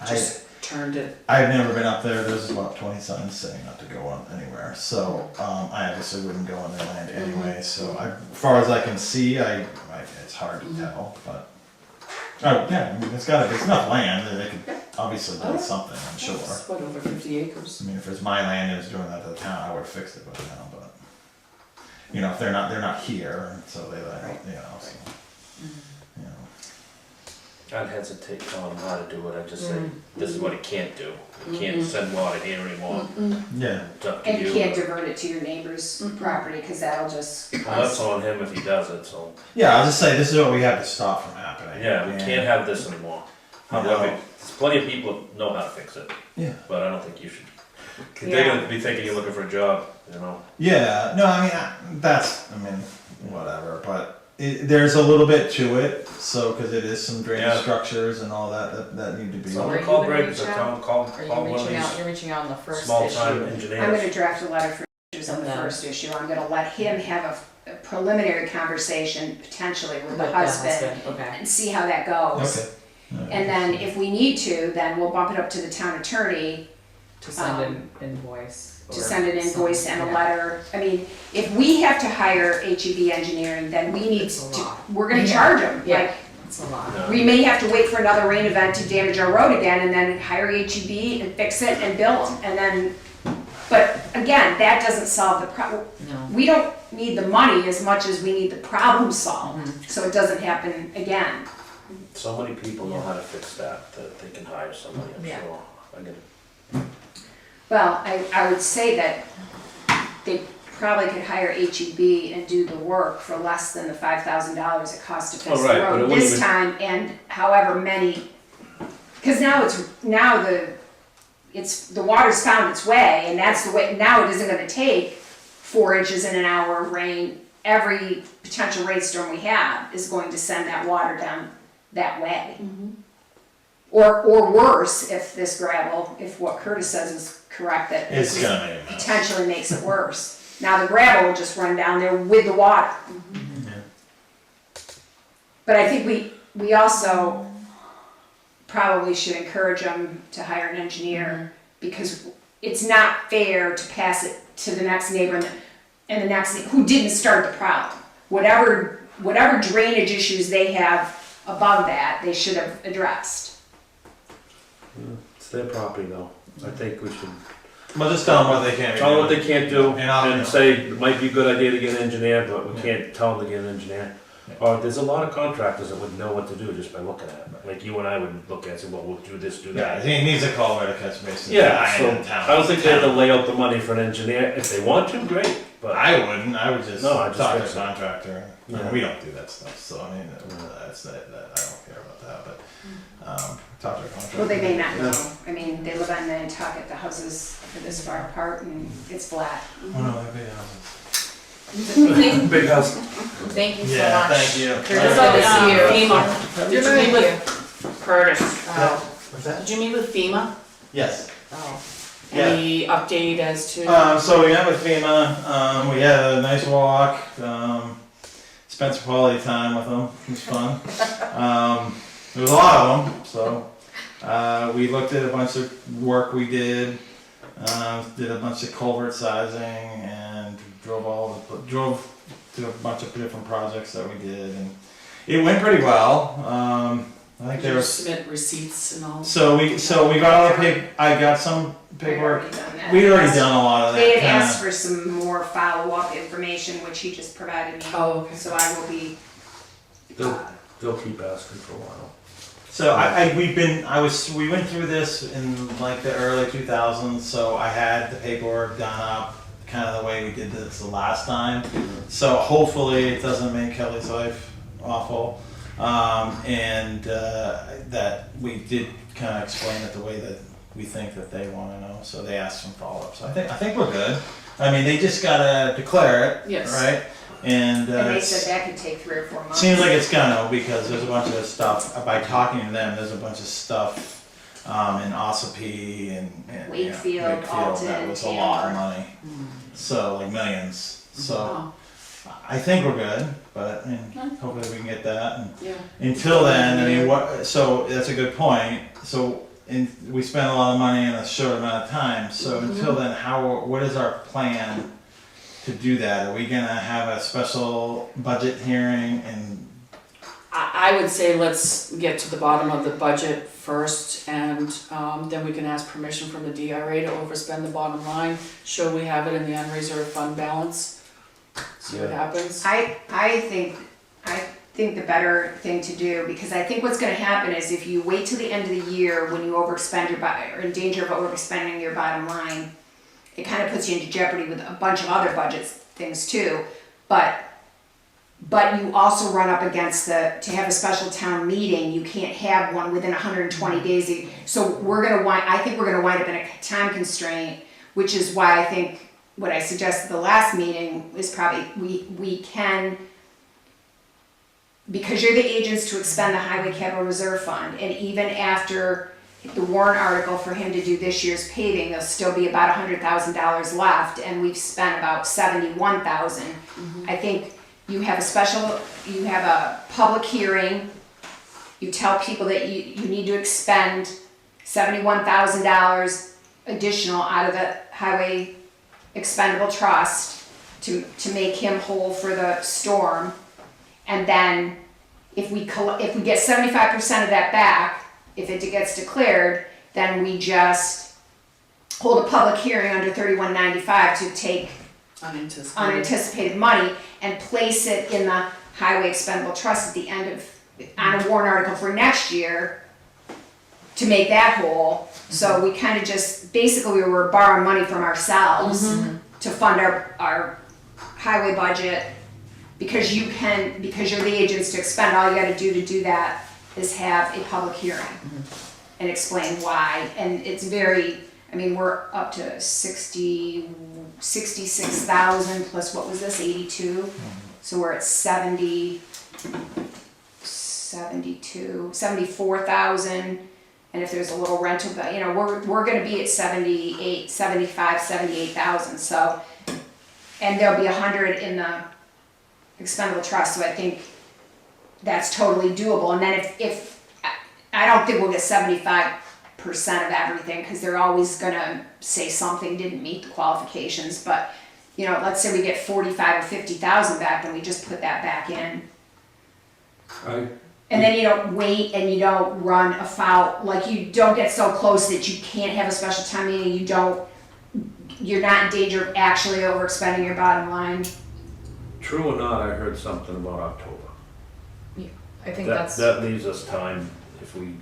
just turned it. I've never been up there. There's about 20 signs saying not to go on anywhere. So I obviously wouldn't go on their land anyway. So as far as I can see, it's hard to tell. But oh yeah, I mean, it's enough land that they could obviously do something. I'm sure. It's what, over 50 acres? I mean, if it's my land and it was doing that to the town, I would have fixed it by now. But you know, if they're not here, so they Right. you know, so, you know. I'd hesitate telling them how to do it, I'd just say, this is what it can't do. You can't send water here anymore. Yeah. It's up to And you you. can't divert it to your neighbor's property, cause that'll just. Well, that's on him if he does it, so, Yeah, I'll just say this is what we have to stop from happening. yeah, we And- can't have this anymore. I know. However, there's plenty of people that know how to fix it, Yeah. but I don't think you should. Yeah. They're gonna be thinking you're looking for a job, you know? Yeah, no, I mean, whatever, but there's a little bit to it, so, cause it is some drainage Yeah. structures and all that need to be. So are Someone you call gonna Greg, reach or out? call Are you one of reaching out, these you're reaching out on the first small issue? time I'm engineers. gonna draft a letter for issues on the And then- first issue. I'm gonna let him have a preliminary conversation potentially with the husband Okay. and see how that goes. Okay. And then if we need to, then we'll bump it up to the town attorney To send an invoice. to or send an invoice something, and a yeah. letter. I mean, if we have to hire HEB engineering, then we need It's a to, lot. we're gonna Yeah. charge them. Yeah. Like, It's a lot. No. we may have to wait for another rain event to damage our road again and then hire HEB and fix it and bill them. And then, but again, that doesn't solve the problem. No. We don't need the money as much as we need the problem solved, Mm-hmm. so it doesn't happen again. So many people know how to fix that they can hire somebody, I'm Yeah. sure. I can- Well, I would say that they probably could hire HEB and do the work for less than the $5,000 it costs to fix Oh, the right, but it road wouldn't this even- time and however many, cause it's the water's found its way and that's the way, now it isn't gonna take 4 inches in an hour of rain. Every potential rainstorm we have is going to send that water down that way. Or worse, if this gravel, if what Curtis says is correct, that It's this gonna make a mess. potentially makes it worse. Now the gravel will just run down there with the water. But I think we also probably should encourage them to hire an engineer because it's not fair to pass it to the next neighbor and the next, who didn't start the problem. Whatever drainage issues they have above that, they should have addressed. It's their property though, I think we should But just tell them what they can't do. Tell them what they can't do, And I'll- and say, it might be a good idea to get an engineer, but we can't tell them to get an engineer. Yeah. Or there's a lot of contractors that would know what to do just by looking at it, like you and I would look at it and say, well, we'll do this, do Yeah, that. he needs a culvert, a catch basin. Yeah, so, in town. I don't think they have to lay out the money for an engineer, if they want to, great, but. I wouldn't, I would just No, I just talk to think a so. contractor. Yeah. We don't do that stuff, so I mean, that's that, I don't care about that, but, talk to a contractor. Well, they may not know. I mean, they live on Nantucket, the houses are this far apart and it's flat. Oh, no, they're big houses. Big house. Thank you so Yeah, much. thank you. Curtis, So, good to see you. FEMA, did you meet with Curtis? What's that? Did you meet with FEMA? Yes. Oh. Yeah. Any update as to? So we met with FEMA, we had a nice walk, spent some quality time with them, it was fun. There was a lot of them, so, we looked at a bunch of work we did, did a bunch of culvert sizing and drove to a bunch of different projects that we did, and it went pretty well. I think Did there you was, submit receipts and all? so we got all the I got some paperwork. We'd already done that. We'd already done a lot of that. They had kinda- asked for some more follow-up information, which he just provided me. Oh, okay. So I will be, They'll keep asking for a while. So we went through this in like the early 2000s, so I had the paperwork done up kind of the way we did this the last time. So hopefully it doesn't make Kelly's life awful. That we did kind of explain it the way that we think that they want to know. So they asked some follow-ups. So I think we're good. I mean, they just gotta declare it, Yes. right? And, and they it's- said that could take 3 or 4 months. seems like it's gonna, because there's a bunch of stuff, by talking to them, there's a bunch of stuff, in Ossipee and, you know, Wakefield, Alton, that was a lot of Taylor. money, so, like millions, so, Oh, I think we're good, but, and hopefully we can get that, and yeah. until then, I mean, so, that's a good point, so, we spent a lot of money in a short amount of time, so until then, what is our plan to do that? Are we gonna have a special budget hearing and I would say let's get to the bottom of the budget first, and then we can ask permission from the DRA to overspend the bottom line, show we have it in the unreserved fund balance, see what happens. I think the better thing to do, because I think what's gonna happen is if you wait till the end of the year when you overspend or in danger of overspending your bottom line, it kind of puts you into jeopardy with a bunch of other budget things too. But you also run up against to have a special town meeting, you can't have one within 120 days. So I think we're gonna wind up in a time constraint, which is why I think what I suggested the last meeting is probably, we can, because you're the agents to expend the Highway Capital Reserve Fund, and even after the warrant article for him to do this year's paving, there'll still be about $100,000 left, and we've spent about 71,000. I think you have a public hearing, you tell people that you need to expend $71,000 additional out of the Highway Expendable Trust to make him whole for the storm. And then if we get 75% of that back, if it gets declared, then we just hold a public hearing under 3195 to take unanticipated money and place it in the Highway Expendable Trust at the end on a warrant article for next year to make that whole. So we kind of just, basically we were borrowing money from ourselves to fund our highway budget, because you're the agents to expend. All you gotta do to do that is have a public hearing and explain why. And it's very, I mean, we're up to 66,000 plus, what was this, 82? So we're at 74,000. And if there's a little rental, we're gonna be at 78,000. So, and there'll be 100 in the expendable trust. So I think that's totally doable. And then if I don't think we'll get 75% of everything, because they're always gonna say something didn't meet the qualifications. But let's say we get 45 or 50,000 back, then we just put that back in. And then you don't wait and you don't run afoul, like you don't get so close that you can't have a special town meeting. You don't you're not in danger of actually overexpending your bottom line. True or not, I heard something about October. I think That, that's, that leaves us time if you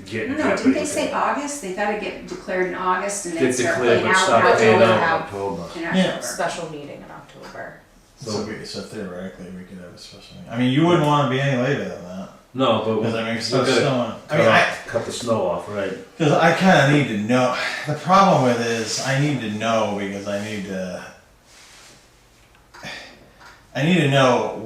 get in No, jeopardy. didn't they say August? They thought it'd get declared in August and then Get start declared, paying but out start in paying out October. in October. October. In Yeah. October. special meeting in October. So theoretically, we could have a special meeting. I mean, you wouldn't wanna be any later than that. No, but Because I mean, we stuff's gotta snowing. I mean, cut the snow off, right? because I kinda need to know, the problem with it is, I need to know because I need to know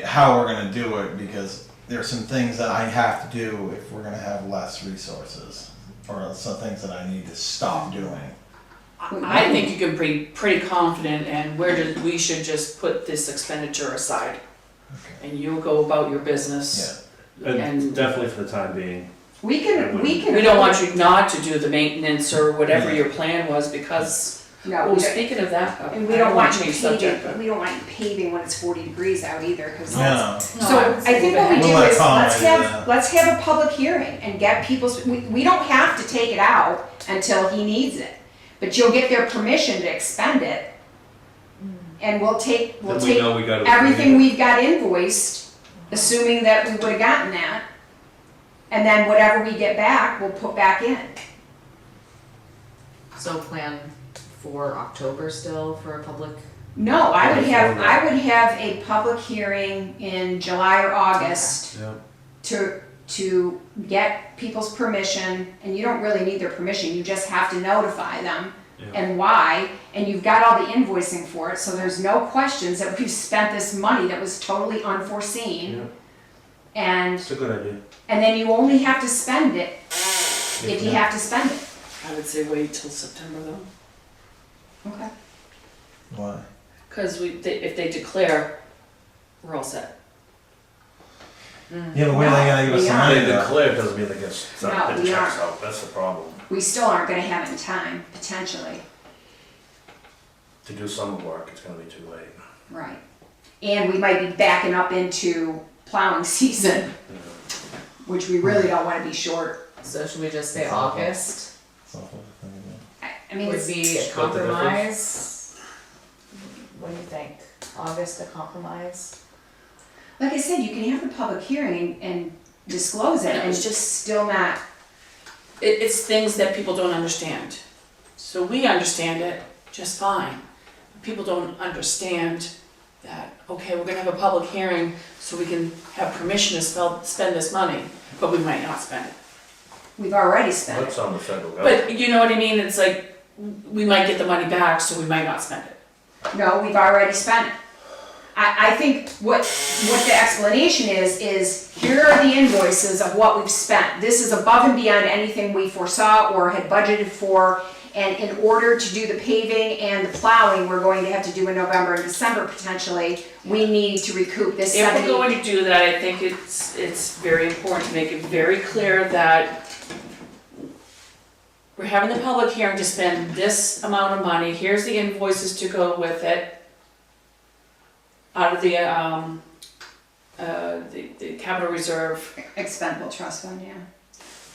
how we're gonna do it, because there's some things that I have to do if we're gonna have less resources, or some things that I need to stop doing. I think you can be pretty confident, and we should just put this expenditure aside. Okay. And you go about your business. And And- definitely for the time being. We can. We don't want you not to do the maintenance or whatever your plan was, because, No, oh, we don't. speaking of that, And we I don't want you change subject, paving, we don't want you paving when it's 40 degrees out either, cause No. so I think what we We'll do let is, Tom let's do that. have a public hearing and get people's, we don't have to take it out until he needs it. But you'll get their permission to expend it. And we'll take Then we know we gotta. everything we've got invoiced, assuming that we would've gotten that. And then whatever we get back, we'll put back in. So plan for October still for a public, No, I would Yeah, have a public hearing in July or August Yeah. to get people's permission, and you don't really need their permission, you just have to notify them Yeah. and why, and you've got all the invoicing for it, so there's no questions that we've spent this money that was totally unforeseen. And It's a good idea. then you only have to spend it if you have to spend it. I would say wait till September though. Okay. Why? Cause if they declare, we're all set. Yeah, but when are they gonna give us we the aren't. money They though? declare doesn't mean they get No, some, we the checks aren't. out, that's the problem. We still aren't gonna have it in time, potentially. To do summer work, it's gonna be too late. Right. And we might be backing up into plowing season, which we really don't wanna be short. so should we just say August It's awful to think about. I mean, would it's, be a Split the difference. compromise? What do you think? August a compromise? like I said, you can have the public hearing and disclose it and just still not, It's things that people don't understand. So we understand it just fine. People don't understand that, okay, we're gonna have a public hearing so we can have permission to spend this money, but we might not spend it. we've already spent it. That's on the federal government. But you know what I mean? It's like, we might get the money back, so we might not spend it. No, we've already spent it. I think what the explanation is here are the invoices of what we've spent. This is above and beyond anything we foresaw or had budgeted for. And in order to do the paving and the plowing we're going to have to do in November and December potentially, we need to recoup this If we're 70. going to do that, I think it's very important to make it very clear that we're having the public hearing to spend this amount of money, here's the invoices to go with it, out of the capital reserve. Expendable trust fund, yeah.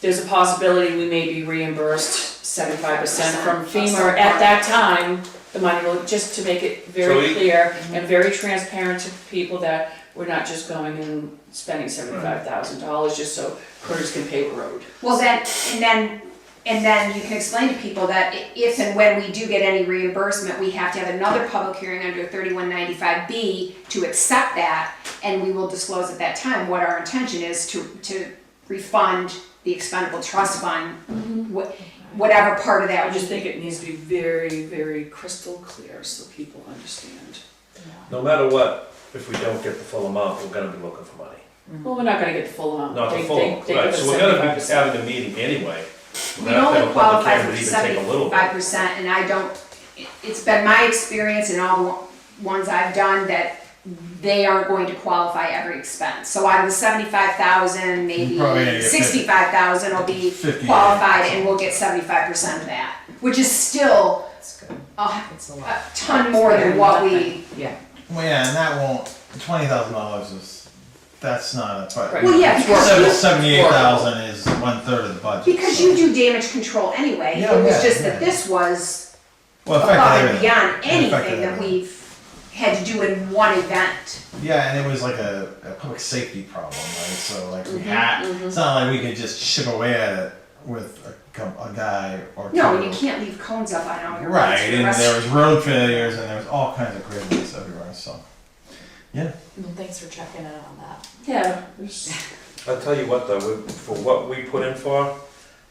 There's a possibility we may be reimbursed 75% from FEMA at that time. The money will, just to make it So very we- clear and very transparent to people that we're not just going and spending $75,000 just so Curtis can pave a road. Well, and then you can explain to people that if and when we do get any reimbursement, we have to have another public hearing under 3195B to accept that, and we will disclose at that time what our intention is to refund the expendable trust fund, whatever part of that. I just think it needs to be very, very crystal clear so people understand. No matter what, if we don't get the full amount, we're gonna be looking for money. Well, we're not gonna get the full amount. Not the They- full, they give right, us so we're gonna be 75%. having a meeting anyway. We're We gonna have to only have a public qualify hearing, for but even take a little bit. 75%, and I don't, it's been my experience in all the ones I've done that they aren't going to qualify every expense. So out of the 75,000, maybe You're probably gonna get 65,000 will be 50. qualified, and we'll get 75% of that, which is still That's good. a It's a a lot. ton more than what we. Yeah. Well, yeah, and that won't, $20,000 is, that's not a budget. Right. Well, yeah, because 78,000 is 1/3 of the budget. Because so. you do damage control anyway. Yeah, It was yeah, just that yeah. this was Well, it affected above and everything. beyond It affected anything that everything. we've had to do in one event. Yeah, and it was like a public safety problem, right? So like Mm-hmm, we had, it's not like we could just chip away at it with a guy or two. No, you can't leave cones up on all your roads Right, for the and rest there was road failures and there was all kinds of craziness everywhere, so. Well, thanks for checking in on that. Yeah. I'll tell you what though, for what we put in for,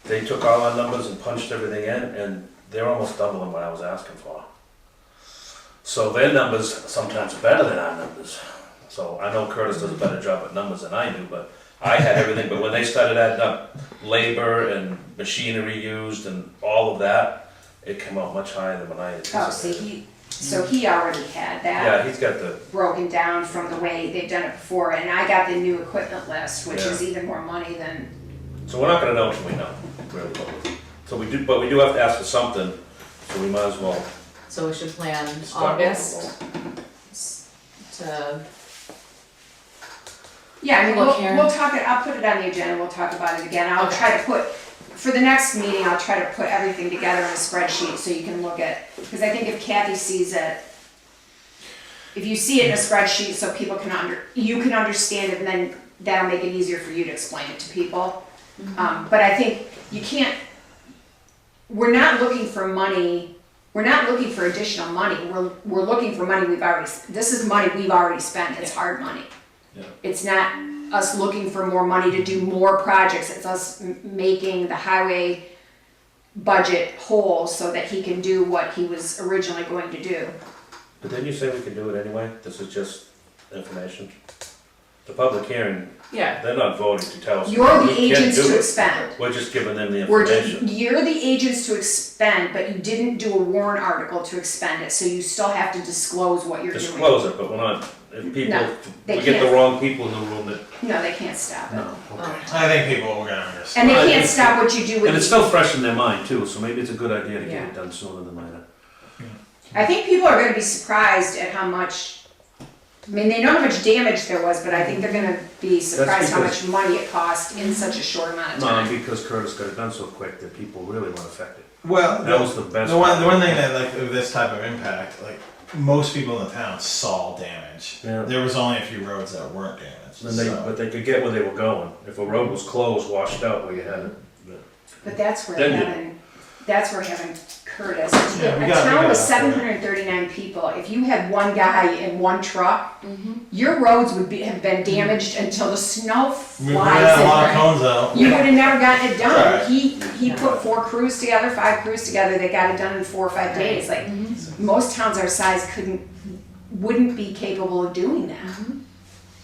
they took all our numbers and punched everything in, and they're almost doubling what I was asking for. So their numbers sometimes are better than our numbers. So I know Curtis does a better job at numbers than I do, but I had everything, but when they started adding up labor and machinery used and all of that, it came out much higher than what I Oh, anticipated. so he already had that Yeah, he's got the, broken down from the way they've done it before, and I got the new equipment list, which is Yeah. even more money than, so we're not gonna know until we know, really. So we do, but we do have to ask for something, so we might as well So we should plan start with August to, yeah, I mean, Look, Karen. we'll talk it, I'll put it on the agenda, we'll talk about it again. I'll Okay. try to put, for the next meeting, I'll try to put everything together in a spreadsheet so you can look at, because I think if Kathy sees it, if you see it in a spreadsheet so people can you can understand it, and then that'll make it easier for you to explain it to people. But I think you can't, we're not looking for money, we're not looking for additional money, we're looking for money this is money we've already spent, it's hard money. Yeah. It's not us looking for more money to do more projects, it's us making the highway budget whole so that he can do what he was originally going to do. But didn't you say we could do it anyway? This is just information. The public hearing, Yeah, they're not voting to tell us. You're we the can't agents do to it. expend. We're just giving them the You're information. the agents to expend, but you didn't do a warrant article to expend it, so you still have to disclose what you're doing. Disclose it, but we're not, if people, No, if they we get the can't. wrong people in the room that, No, they can't stop it. no, okay. I think people are gonna And understand. they I can't think- stop what you do with And it's the, still fresh in their mind too, so maybe it's a good idea to get Yeah. it done sooner than later. I think people are gonna be surprised at how much, I mean, they know how much damage there was, but I think they're gonna be surprised how because- much money it cost in such a short amount of No, time. because Curtis got it done so quick that people really weren't affected. Well, That was the best. the one part. thing that like with this type of impact, like most people in the town saw damage. Yeah. There was only a few roads that weren't damaged. And they, so. but they could get where they were going. If a road was closed, washed out where you had it. But that's where Then you- having Curtis, Yeah, we a got- we town got with that. 739 people, if you had one guy in one truck, your roads would have been damaged until the snow We flies had a lot of in. cones out. You would have never gotten it done. Right. He put 4 crews together, 5 crews together, they got it done in 4 or 5 days. Like, most towns our size wouldn't be capable of doing that.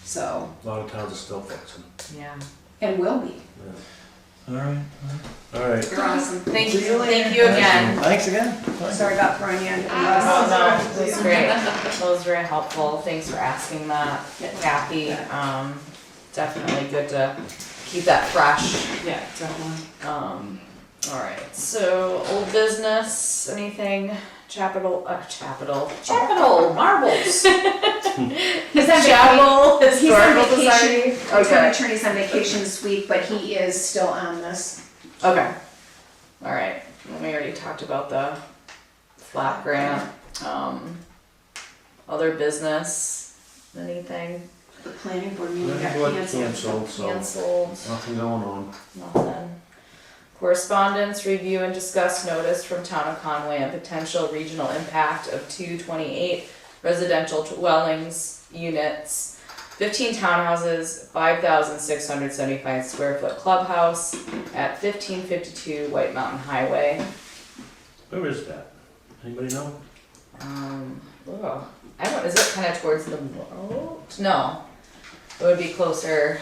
So, A lot of towns are still fixing. yeah. and will be. All right. All right. You're awesome. Thank you again. Thanks again. Sorry about throwing you under the Oh, bus. no, that was great. That was very helpful. Thanks for asking that, Kathy. Definitely good to keep that fresh. yeah, definitely. Alright, so old business, anything? Capital, marbles. He's on vacation. Chapel, He's on historical vacation. society. Our town Okay, attorney's on vacation this week, but he is still on this. okay. Alright, well, we already talked about the flap grant. Other business, anything The planning board meeting got Planning board canceled. canceled, so canceled? nothing going on. Nothing. Correspondence, review and discuss notice from Town of Conway on potential regional impact of 228 residential dwellings units, 15 townhouses, 5,675 square foot clubhouse at 1552 White Mountain Highway. Where is that? Anybody know? I don't, is it kind of towards the road? No, it would be closer,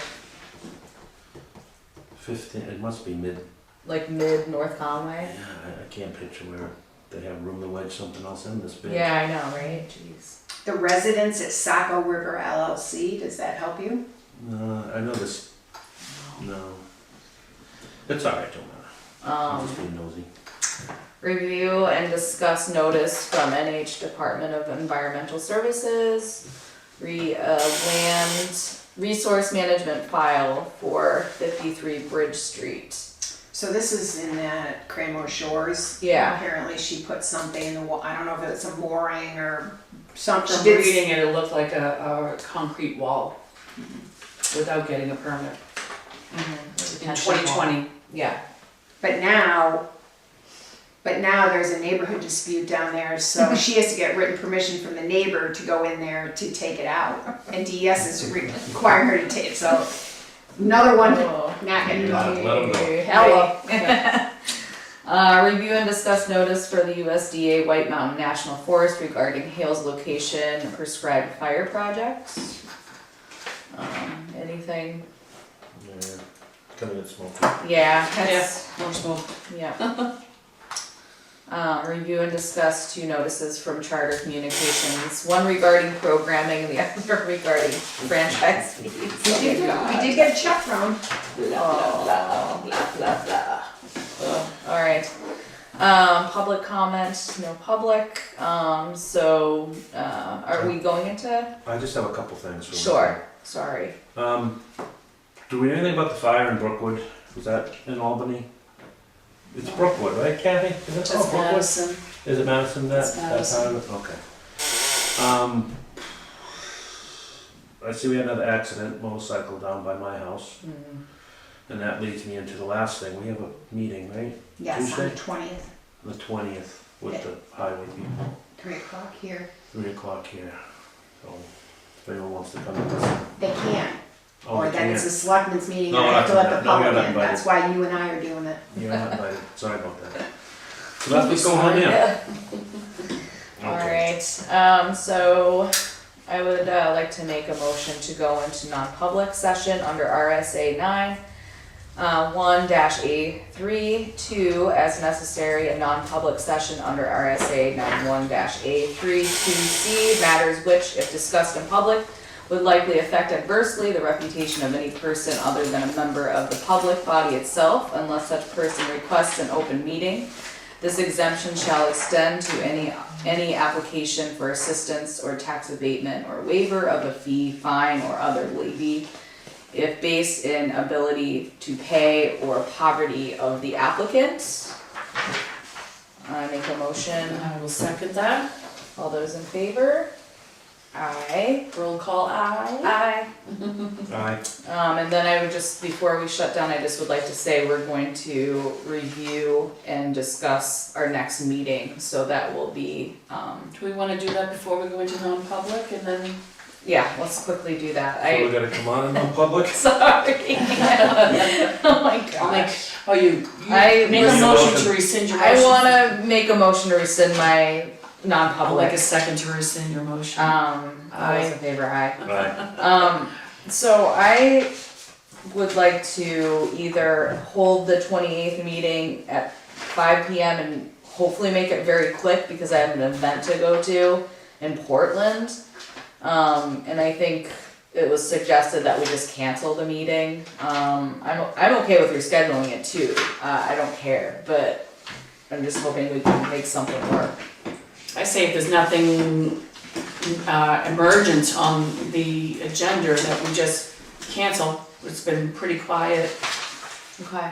15, it must be mid, like mid North yeah, Conway. I can't picture where they have room to wedge something else in this big. Yeah, I know, right? Jeez. The residents at Saco River LLC, does that help you? I know this, no. It's alright, don't matter. I'm just being nosy. Review and discuss notice from NH Department of Environmental Services, land resource management file for 53 Bridge Street. So this is in that Cranmore Shores. Yeah. Apparently she put something in the wall, I don't know if it's a mooring or something. From She did- reading it, it looked like a concrete wall without getting a permit in 2020. Yeah. But now there's a neighborhood dispute down there, so she has to get written permission from the neighbor to go in there to take it out. And DES is requiring her to take it, so another one Oh. not getting Yeah. done. Let 'em know. Hella. Review and discuss notice for the USDA White Mountain National Forest regarding Hales location and prescribed fire projects. Anything? Yeah, coming in smoky. Yeah, that's, More smoke. yeah. Review and discuss two notices from Charter Communications, one regarding programming and the other regarding franchise fees. Oh my God. We did get a check from. Blah, blah, blah, blah, blah. All right. Public comment, no public. So, are we going into? I just have a couple things. Sure, sorry. Do we know anything about the fire in Brookwood? Was that in Albany? It's Brookwood, right, Kathy? Is it called It's Brookwood? Madison. Is it Madison, It's that part of it? Okay. I see we had another accident, motorcycle down by my house, and that leads me into the last thing. We have a meeting, right? Yes, on the Tuesday? 20th, The 20th with the highway people, 3 o'clock here. 3 o'clock here. So if anyone wants to come and listen. They can't, Oh, or they then it's a can't. selectmen's meeting, No, and I have to that's let the okay. No, you're public not in, invited. that's why you and I are doing it. You're not invited. Sorry about that. So that's what's going on there. Yeah. All Okay. right, so I would like to make a motion to go into non-public session under RSA 9, 1-A3, 2, as necessary, a non-public session under RSA 91-A3, 2C, matters which, if discussed in public, would likely affect adversely the reputation of any person other than a member of the public body itself, unless such person requests an open meeting. This exemption shall extend to any application for assistance or tax abatement or waiver of a fee, fine, or other levy if based in ability to pay or poverty of the applicant. I make a motion. I will second that. All those in favor? Aye. Roll call aye. Aye. Alright. And then I would just, before we shut down, I just would like to say we're going to review and discuss our next meeting, so that will be, Do we wanna do that before we go into non-public and then? yeah, let's quickly do that. So we're gonna come on in non-public? Sorry. Oh my I'll make, gosh. you I make a was- motion to rescind your I motion. wanna make a motion to rescind my I'll make non-public. a second to rescind your motion. All those in favor, aye. Right. So I would like to either hold the 28th meeting at 5 PM and hopefully make it very quick because I have an event to go to in Portland. And I think it was suggested that we just cancel the meeting. I'm okay with rescheduling it too. I don't care, but I'm just hoping we can make something work. I say if there's nothing emergent on the agenda, that we just cancel. It's been pretty quiet. Okay.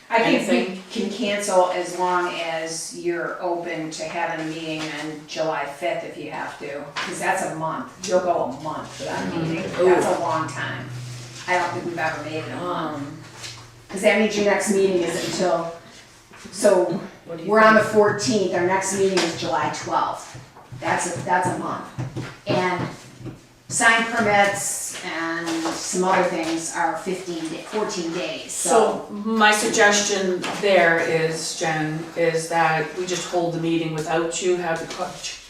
I think Anything? we can cancel as long as you're open to having a meeting on July 5th if you have to, because that's a month. You'll go a month for that meeting. That's a long time. I don't think we've ever made it a month. Because that means your next meeting isn't until, so What do you we're on the think? 14th, our next meeting is July 12th. That's a month. And sign permits and some other things are 14 days, So my suggestion there is, Jen, is that we just hold the meeting without you, have the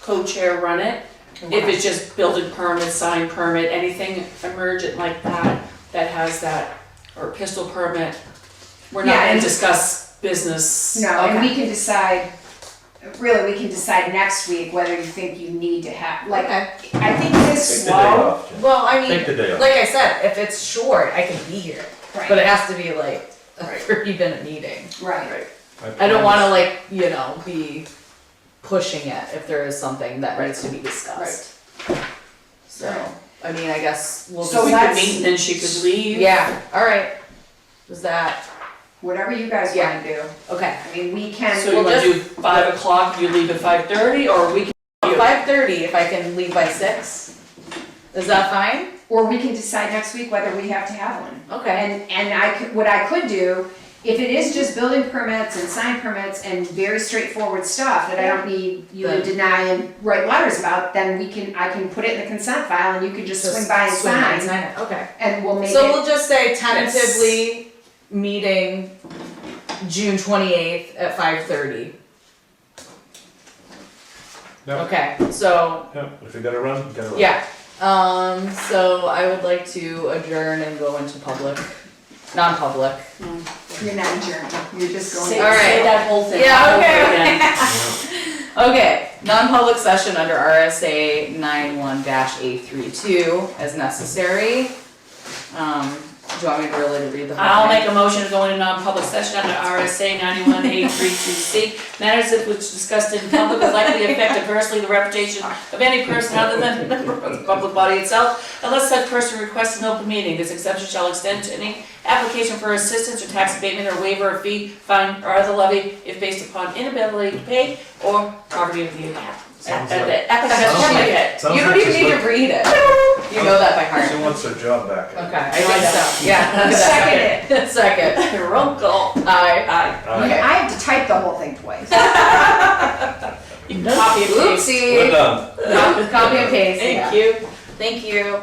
co-chair run it. If it's just building permit, sign permit, anything emergent like that, that has that, or pistol permit, we're not Yeah, gonna and- discuss business. No, and Okay. we can decide, really, we can decide next week whether you think you need to have, like, Okay. I think this Take the day slow. off, Jen. Well, I mean, Take the day off. like I said, if it's short, I can be here, Right. but it has to be like a 30-minute meeting. Right. I don't wanna be pushing it if there is something that needs to be discussed. So, I mean, I guess we'll So So we just, could let's- meet and then she could leave. yeah, alright. Is that, whatever you guys wanna do. Okay. I mean, we can. So you wanna do 5 o'clock, you leave at 5:30, or we can? 5:30 if I can leave by 6. Is that fine? Or we can decide next week whether we have to have one. Okay. And what I could do, if it is just building permits and sign permits and very straightforward stuff that I don't need you to Then- deny and write letters about, then I can put it in the consent file and you can just swing by and sign, it. Okay. and we'll make So it. we'll just say tentatively meeting June 28th at 5:30. Yeah. Okay, so, Yeah, if you gotta run, you gotta run. yeah. So I would like to adjourn and go into non-public. You're not adjourned, you're just going. Say, All right. say that whole thing. Yeah, all over okay. again. Okay, non-public session under RSA 91-A32 as necessary. Do you want me to really read the whole I'll thing? make a motion to go into non-public session under RSA 91A32C. Matters that which discussed in public will likely affect adversely the reputation of any person other than a member of the public body itself, unless such person requests an open meeting. This exception shall extend to any application for assistance or tax abatement or waiver of fee, fine, or other levy if based upon inability to pay or poverty of the account. Sounds At like- the epidemic sounds like- certificate. Sounds You don't like even she's need to read it. You know that by heart. She wants her job back. Okay, I think so. Yeah, look at that. Second. Roll call. Aye. Aye. Okay, I have to type the whole thing twice. You can copy and paste. Oopsie. We're done. Copy and paste. Thank yeah. you. Thank you.